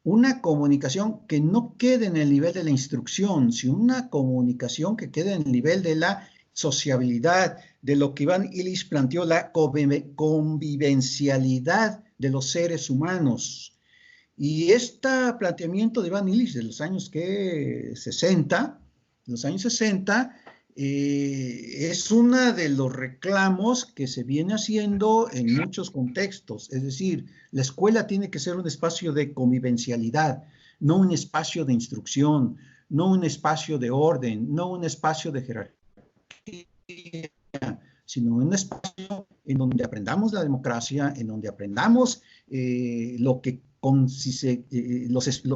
Una comunicación que no quede en el nivel de la instrucción, sino una comunicación que quede en el nivel de la sociabilidad, de lo que Iván Illich planteó, la convivencialidad de los seres humanos. Y este planteamiento de Iván Illich de los años 60, es uno de los reclamos que se viene haciendo en muchos contextos. Es decir, la escuela tiene que ser un espacio de convivencialidad, no un espacio de instrucción, no un espacio de orden, no un espacio de jerarquía, sino un espacio en donde aprendamos la democracia, en donde aprendamos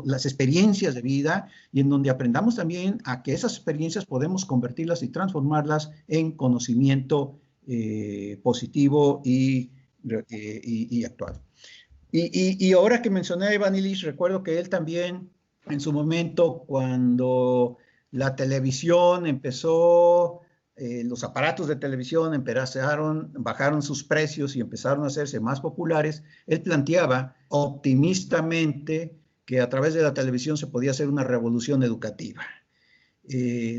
las experiencias de vida y en donde aprendamos también a que esas experiencias podemos convertirlas y transformarlas en conocimiento positivo y actual. Y ahora que mencioné a Iván Illich, recuerdo que él también en su momento, cuando la televisión empezó, los aparatos de televisión bajaron sus precios y empezaron a hacerse más populares, él planteaba optimistamente que a través de la televisión se podía hacer una revolución educativa.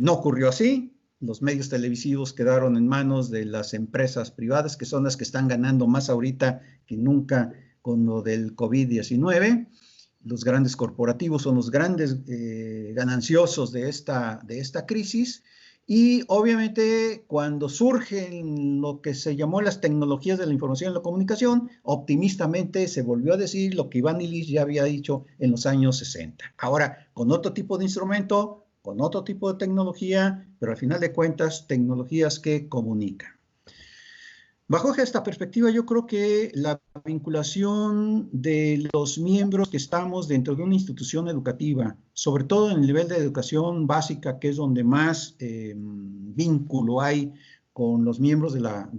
No ocurrió así. Los medios televisivos quedaron en manos de las empresas privadas, que son las que están ganando más ahorita que nunca con lo del COVID-19. Los grandes corporativos son los grandes gananciosos de esta crisis. Y obviamente cuando surgen lo que se llamó las tecnologías de la información y la comunicación, optimistamente se volvió a decir lo que Iván Illich ya había dicho en los años 60. Ahora, con otro tipo de instrumento, con otro tipo de tecnología, pero al final de cuentas, tecnologías que comunican. Bajo esta perspectiva, yo creo que la vinculación de los miembros que estamos dentro de una institución educativa, sobre todo en el nivel de educación básica, que es donde más vínculo hay con los miembros de la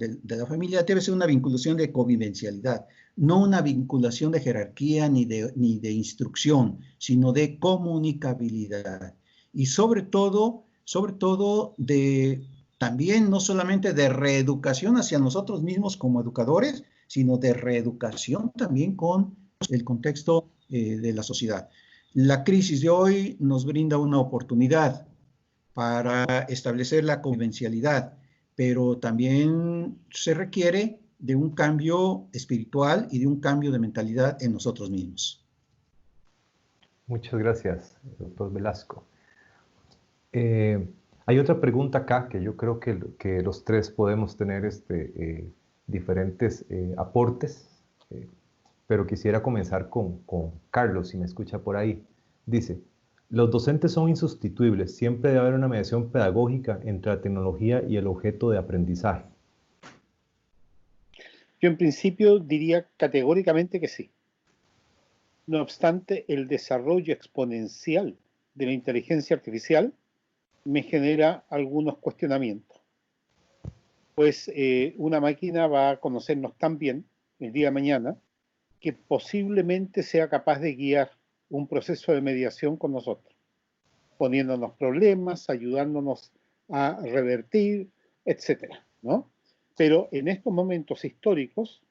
familia, debe ser una vinculación de convivencialidad, no una vinculación de jerarquía ni de instrucción, sino de comunicabilidad. Y sobre todo también no solamente de reeducación hacia nosotros mismos como educadores, sino de reeducación también con el contexto de la sociedad. La crisis de hoy nos brinda una oportunidad para establecer la convivencialidad, pero también se requiere de un cambio espiritual y de un cambio de mentalidad en nosotros mismos. Muchas gracias, doctor Velasco. Hay otra pregunta acá que yo creo que los tres podemos tener diferentes aportes, pero quisiera comenzar con Carlos, si me escucha por ahí. Dice, los docentes son insustituibles, siempre debe haber una mediación pedagógica entre la tecnología y el objeto de aprendizaje. Yo en principio diría categóricamente que sí. No obstante, el desarrollo exponencial de la inteligencia artificial me genera algunos cuestionamientos. Pues una máquina va a conocernos tan bien el día de mañana que posiblemente sea capaz de guiar un proceso de mediación con nosotros, poniéndonos problemas, ayudándonos a revertir, etcétera, ¿no? Pero en estos momentos históricos,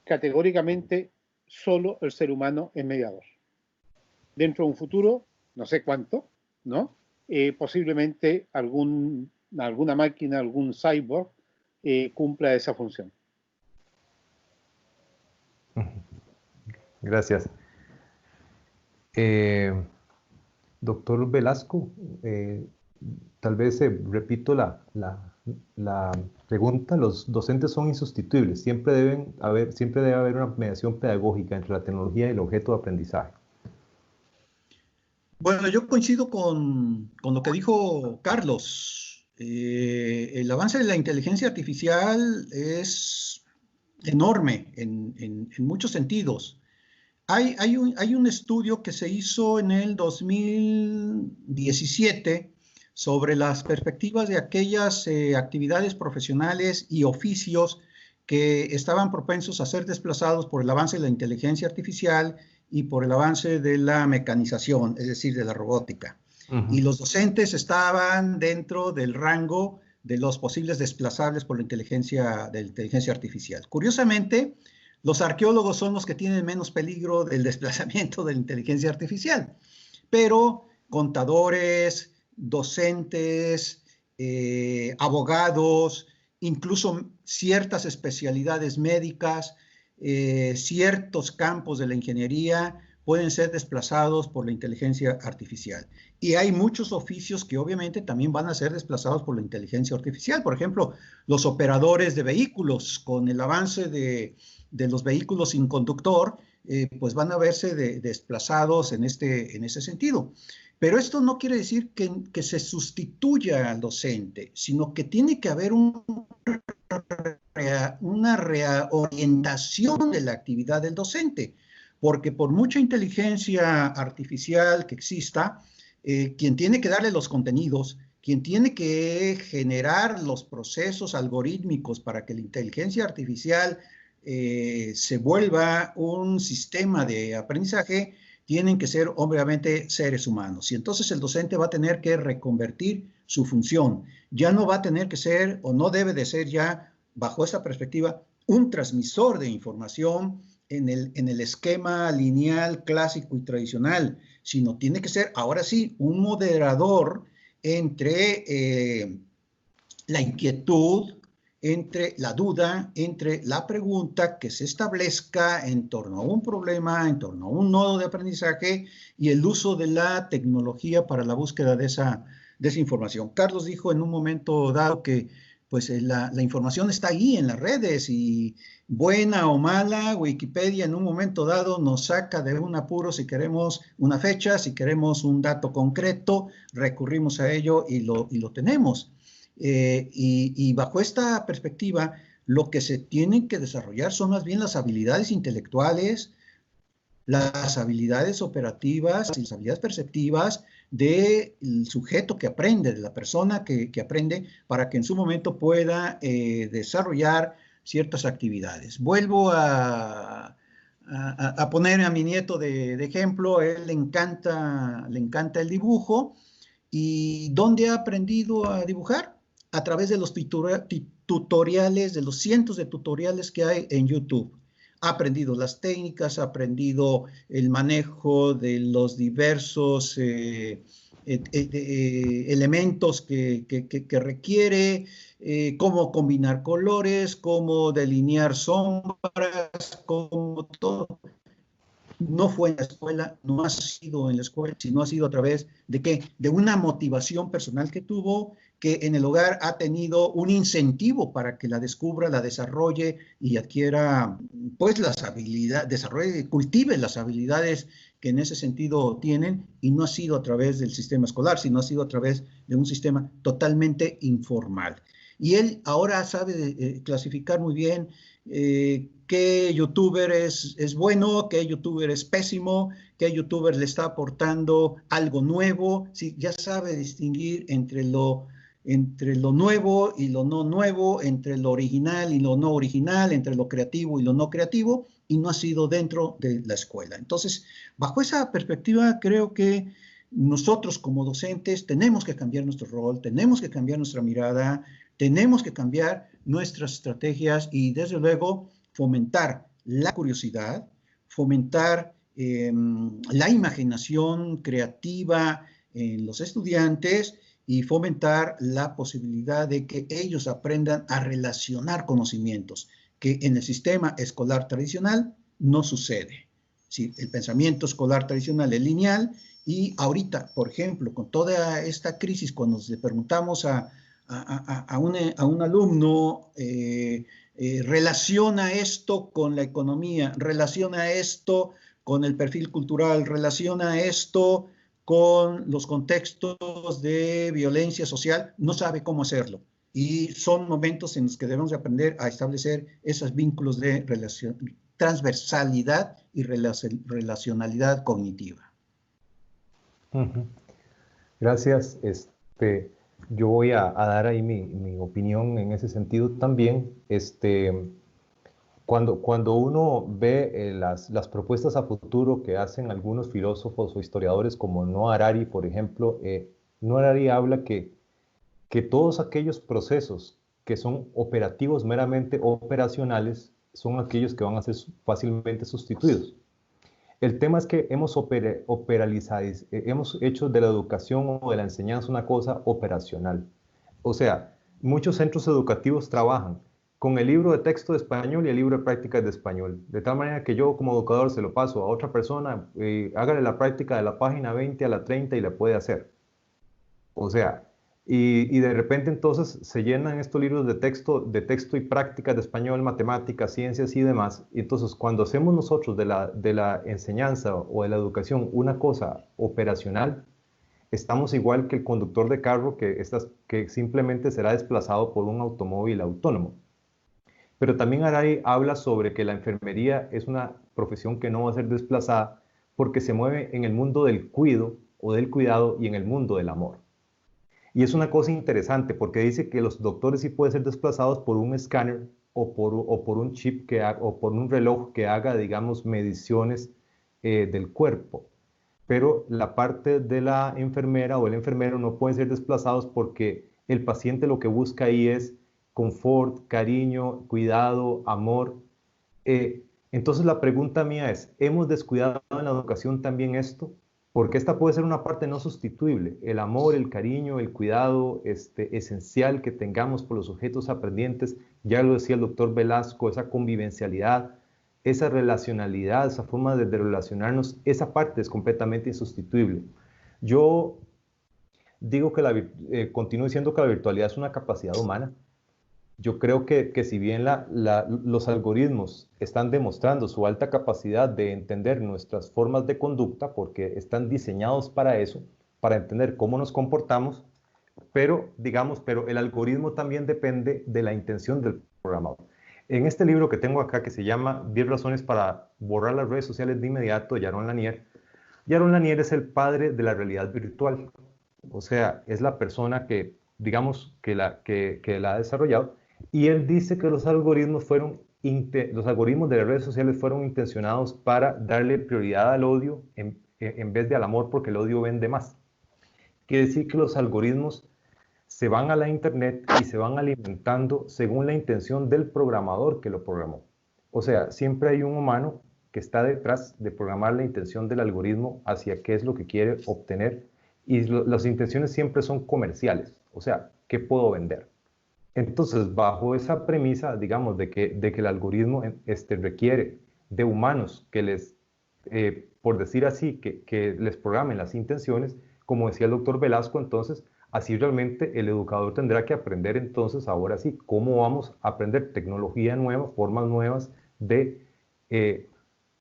categóricamente, solo el ser humano es mediador. Dentro de un futuro, no sé cuánto, ¿no? Posiblemente alguna máquina, algún cyborg, cumpla esa función. Gracias. Doctor Velasco, tal vez repito la la pregunta, los docentes son insustituibles. Siempre debe haber una mediación pedagógica entre la tecnología y el objeto de aprendizaje. Bueno, yo coincido con lo que dijo Carlos. El avance de la inteligencia artificial es enorme en muchos sentidos. Hay un estudio que se hizo en el 2017 sobre las perspectivas de aquellas actividades profesionales y oficios que estaban propensos a ser desplazados por el avance de la inteligencia artificial y por el avance de la mecanización, es decir, de la robótica. Y los docentes estaban dentro del rango de los posibles desplazables por la inteligencia artificial. Curiosamente, los arqueólogos son los que tienen menos peligro del desplazamiento de la inteligencia artificial, pero contadores, docentes, abogados, incluso ciertas especialidades médicas, ciertos campos de la ingeniería pueden ser desplazados por la inteligencia artificial. Y hay muchos oficios que obviamente también van a ser desplazados por la inteligencia artificial. Por ejemplo, los operadores de vehículos, con el avance de los vehículos sin conductor, pues van a verse desplazados en ese sentido. Pero esto no quiere decir que se sustituya al docente, sino que tiene que haber una reorientación de la actividad del docente, porque por mucha inteligencia artificial que exista, quien tiene que darle los contenidos, quien tiene que generar los procesos algorítmicos para que la inteligencia artificial se vuelva un sistema de aprendizaje, tienen que ser obviamente seres humanos. Y entonces el docente va a tener que reconvertir su función. Ya no va a tener que ser, o no debe de ser ya, bajo esta perspectiva, un transmisor de información en el esquema lineal, clásico y tradicional, sino tiene que ser, ahora sí, un moderador entre la inquietud, entre la duda, entre la pregunta que se establezca en torno a un problema, en torno a un nodo de aprendizaje y el uso de la tecnología para la búsqueda de esa información. Carlos dijo en un momento dado que pues la información está ahí en las redes y buena o mala, Wikipedia en un momento dado nos saca de un apuro si queremos una fecha, si queremos un dato concreto, recurrimos a ello y lo tenemos. Y bajo esta perspectiva, lo que se tienen que desarrollar son más bien las habilidades intelectuales, las habilidades operativas y las habilidades perceptivas del sujeto que aprende, de la persona que aprende, para que en su momento pueda desarrollar ciertas actividades. Vuelvo a poner a mi nieto de ejemplo. A él le encanta el dibujo. ¿Y dónde ha aprendido a dibujar? A través de los tutoriales, de los cientos de tutoriales que hay en YouTube. Ha aprendido las técnicas, ha aprendido el manejo de los diversos elementos que requiere, cómo combinar colores, cómo delinear sombras, cómo todo. No fue en la escuela, no ha sido en la escuela, sino ha sido a través de ¿qué? De una motivación personal que tuvo, que en el hogar ha tenido un incentivo para que la descubra, la desarrolle y adquiera, pues, las habilidades, desarrolle, cultive las habilidades que en ese sentido tienen, y no ha sido a través del sistema escolar, sino ha sido a través de un sistema totalmente informal. Y él ahora sabe clasificar muy bien qué youtuber es bueno, qué youtuber es pésimo, qué youtuber le está aportando algo nuevo. Sí, ya sabe distinguir entre lo nuevo y lo no nuevo, entre lo original y lo no original, entre lo creativo y lo no creativo, y no ha sido dentro de la escuela. Entonces, bajo esa perspectiva, creo que nosotros como docentes tenemos que cambiar nuestro rol, tenemos que cambiar nuestra mirada, tenemos que cambiar nuestras estrategias y, desde luego, fomentar la curiosidad, fomentar la imaginación creativa en los estudiantes y fomentar la posibilidad de que ellos aprendan a relacionar conocimientos, que en el sistema escolar tradicional no sucede. ¿Sí? El pensamiento escolar tradicional es lineal y ahorita, por ejemplo, con toda esta crisis, cuando le preguntamos a a un alumno, relaciona esto con la economía, relaciona esto con el perfil cultural, relaciona esto con los contextos de violencia social, no sabe cómo hacerlo. Y son momentos en los que debemos de aprender a establecer esos vínculos de transversalidad y relacionalidad cognitiva. Gracias. Yo voy a dar ahí mi opinión en ese sentido también. Cuando uno ve las propuestas a futuro que hacen algunos filósofos o historiadores como Noah Harari, por ejemplo, Noah Harari habla que todos aquellos procesos que son operativos, meramente operacionales, son aquellos que van a ser fácilmente sustituidos. El tema es que hemos hecho de la educación o de la enseñanza una cosa operacional. O sea, muchos centros educativos trabajan con el libro de texto de español y el libro de prácticas de español, de tal manera que yo como educador se lo paso a otra persona, hágale la práctica de la página 20 a la 30 y la puede hacer. O sea, y de repente entonces se llenan estos libros de texto y prácticas de español, matemáticas, ciencias y demás. Y entonces cuando hacemos nosotros de la enseñanza o de la educación una cosa operacional, estamos igual que el conductor de carro que simplemente será desplazado por un automóvil autónomo. Pero también Harari habla sobre que la enfermería es una profesión que no va a ser desplazada porque se mueve en el mundo del cuidado y en el mundo del amor. Y es una cosa interesante porque dice que los doctores sí pueden ser desplazados por un escáner o por un chip o por un reloj que haga, digamos, mediciones del cuerpo. Pero la parte de la enfermera o el enfermero no pueden ser desplazados porque el paciente lo que busca ahí es confort, cariño, cuidado, amor. Entonces la pregunta mía es, ¿hemos descuidado en la educación también esto? Porque esta puede ser una parte no sustituible, el amor, el cariño, el cuidado esencial que tengamos por los sujetos aprendientes, ya lo decía el doctor Velasco, esa convivencialidad, esa relacionalidad, esa forma de relacionarnos, esa parte es completamente insustituible. Yo digo que continúo diciendo que la virtualidad es una capacidad humana. Yo creo que si bien los algoritmos están demostrando su alta capacidad de entender nuestras formas de conducta, porque están diseñados para eso, para entender cómo nos comportamos, pero el algoritmo también depende de la intención del programador. En este libro que tengo acá, que se llama 10 razones para borrar las redes sociales de inmediato, Yaron Lanier es el padre de la realidad virtual. O sea, es la persona que la ha desarrollado. Y él dice que los algoritmos de las redes sociales fueron intencionados para darle prioridad al odio en vez de al amor, porque el odio vende más. Quiere decir que los algoritmos se van a la internet y se van alimentando según la intención del programador que lo programó. O sea, siempre hay un humano que está detrás de programar la intención del algoritmo hacia qué es lo que quiere obtener, y las intenciones siempre son comerciales. O sea, ¿qué puedo vender? Entonces, bajo esa premisa, digamos, de que el algoritmo requiere de humanos que por decir así, que les programen las intenciones, como decía el doctor Velasco, entonces, así realmente el educador tendrá que aprender entonces, ahora sí, cómo vamos a aprender tecnología nueva, formas nuevas de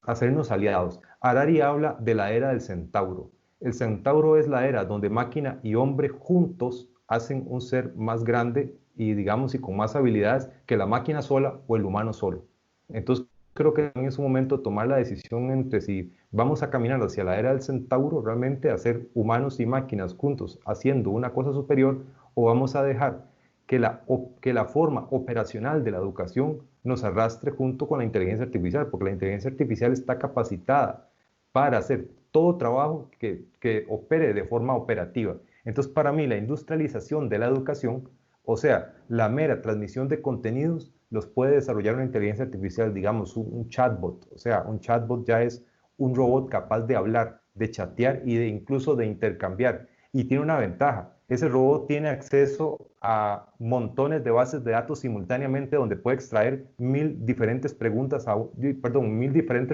hacernos aliados. Harari habla de la era del centauro. El centauro es la era donde máquina y hombre juntos hacen un ser más grande y con más habilidades que la máquina sola o el humano solo. Entonces creo que en ese momento tomar la decisión entre si vamos a caminar hacia la era del centauro, realmente hacer humanos y máquinas juntos haciendo una cosa superior, o vamos a dejar que la forma operacional de la educación nos arrastre junto con la inteligencia artificial, porque la inteligencia artificial está capacitada para hacer todo trabajo que opere de forma operativa. Entonces, para mí, la industrialización de la educación, o sea, la mera transmisión de contenidos, los puede desarrollar una inteligencia artificial, digamos, un chatbot. O sea, un chatbot ya es un robot capaz de hablar, de chatear y incluso de intercambiar. Y tiene una ventaja. Ese robot tiene acceso a montones de bases de datos simultáneamente, donde puede extraer 1000 diferentes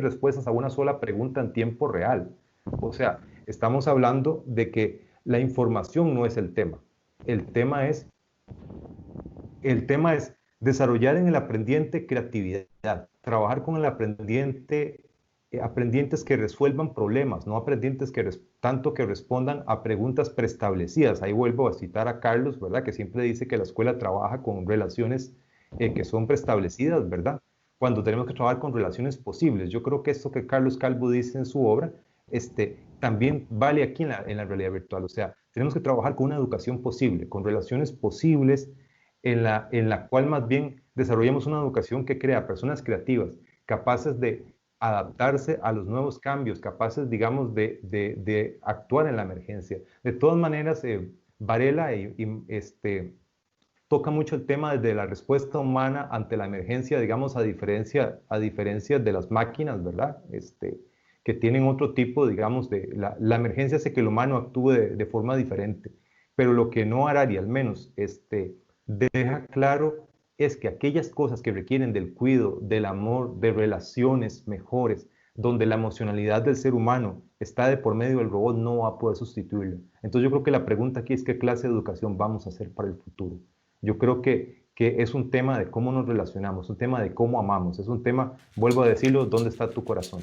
respuestas a una sola pregunta en tiempo real. O sea, estamos hablando de que la información no es el tema. El tema es el tema es desarrollar en el aprendiente creatividad, trabajar con el aprendiente, aprendientes que resuelvan problemas, no aprendientes que tanto que respondan a preguntas preestablecidas. Ahí vuelvo a citar a Carlos, ¿verdad? Que siempre dice que la escuela trabaja con relaciones que son preestablecidas, ¿verdad? Cuando tenemos que trabajar con relaciones posibles. Yo creo que esto que Carlos Calvo dice en su obra, también vale aquí en la realidad virtual. O sea, tenemos que trabajar con una educación posible, con relaciones posibles, en la cual más bien desarrollamos una educación que crea personas creativas, capaces de adaptarse a los nuevos cambios, capaces, digamos, de actuar en la emergencia. De todas maneras, Varela toca mucho el tema de la respuesta humana ante la emergencia, digamos, a diferencia de las máquinas, ¿verdad? Que tienen otro tipo, digamos, la emergencia hace que el humano actúe de forma diferente, pero lo que no hará, y al menos deja claro, es que aquellas cosas que requieren del cuidado, del amor, de relaciones mejores, donde la emocionalidad del ser humano está de por medio del robot, no va a poder sustituirla. Entonces yo creo que la pregunta aquí es qué clase de educación vamos a hacer para el futuro. Yo creo que es un tema de cómo nos relacionamos, un tema de cómo amamos, es un tema, vuelvo a decirlo, ¿dónde está tu corazón?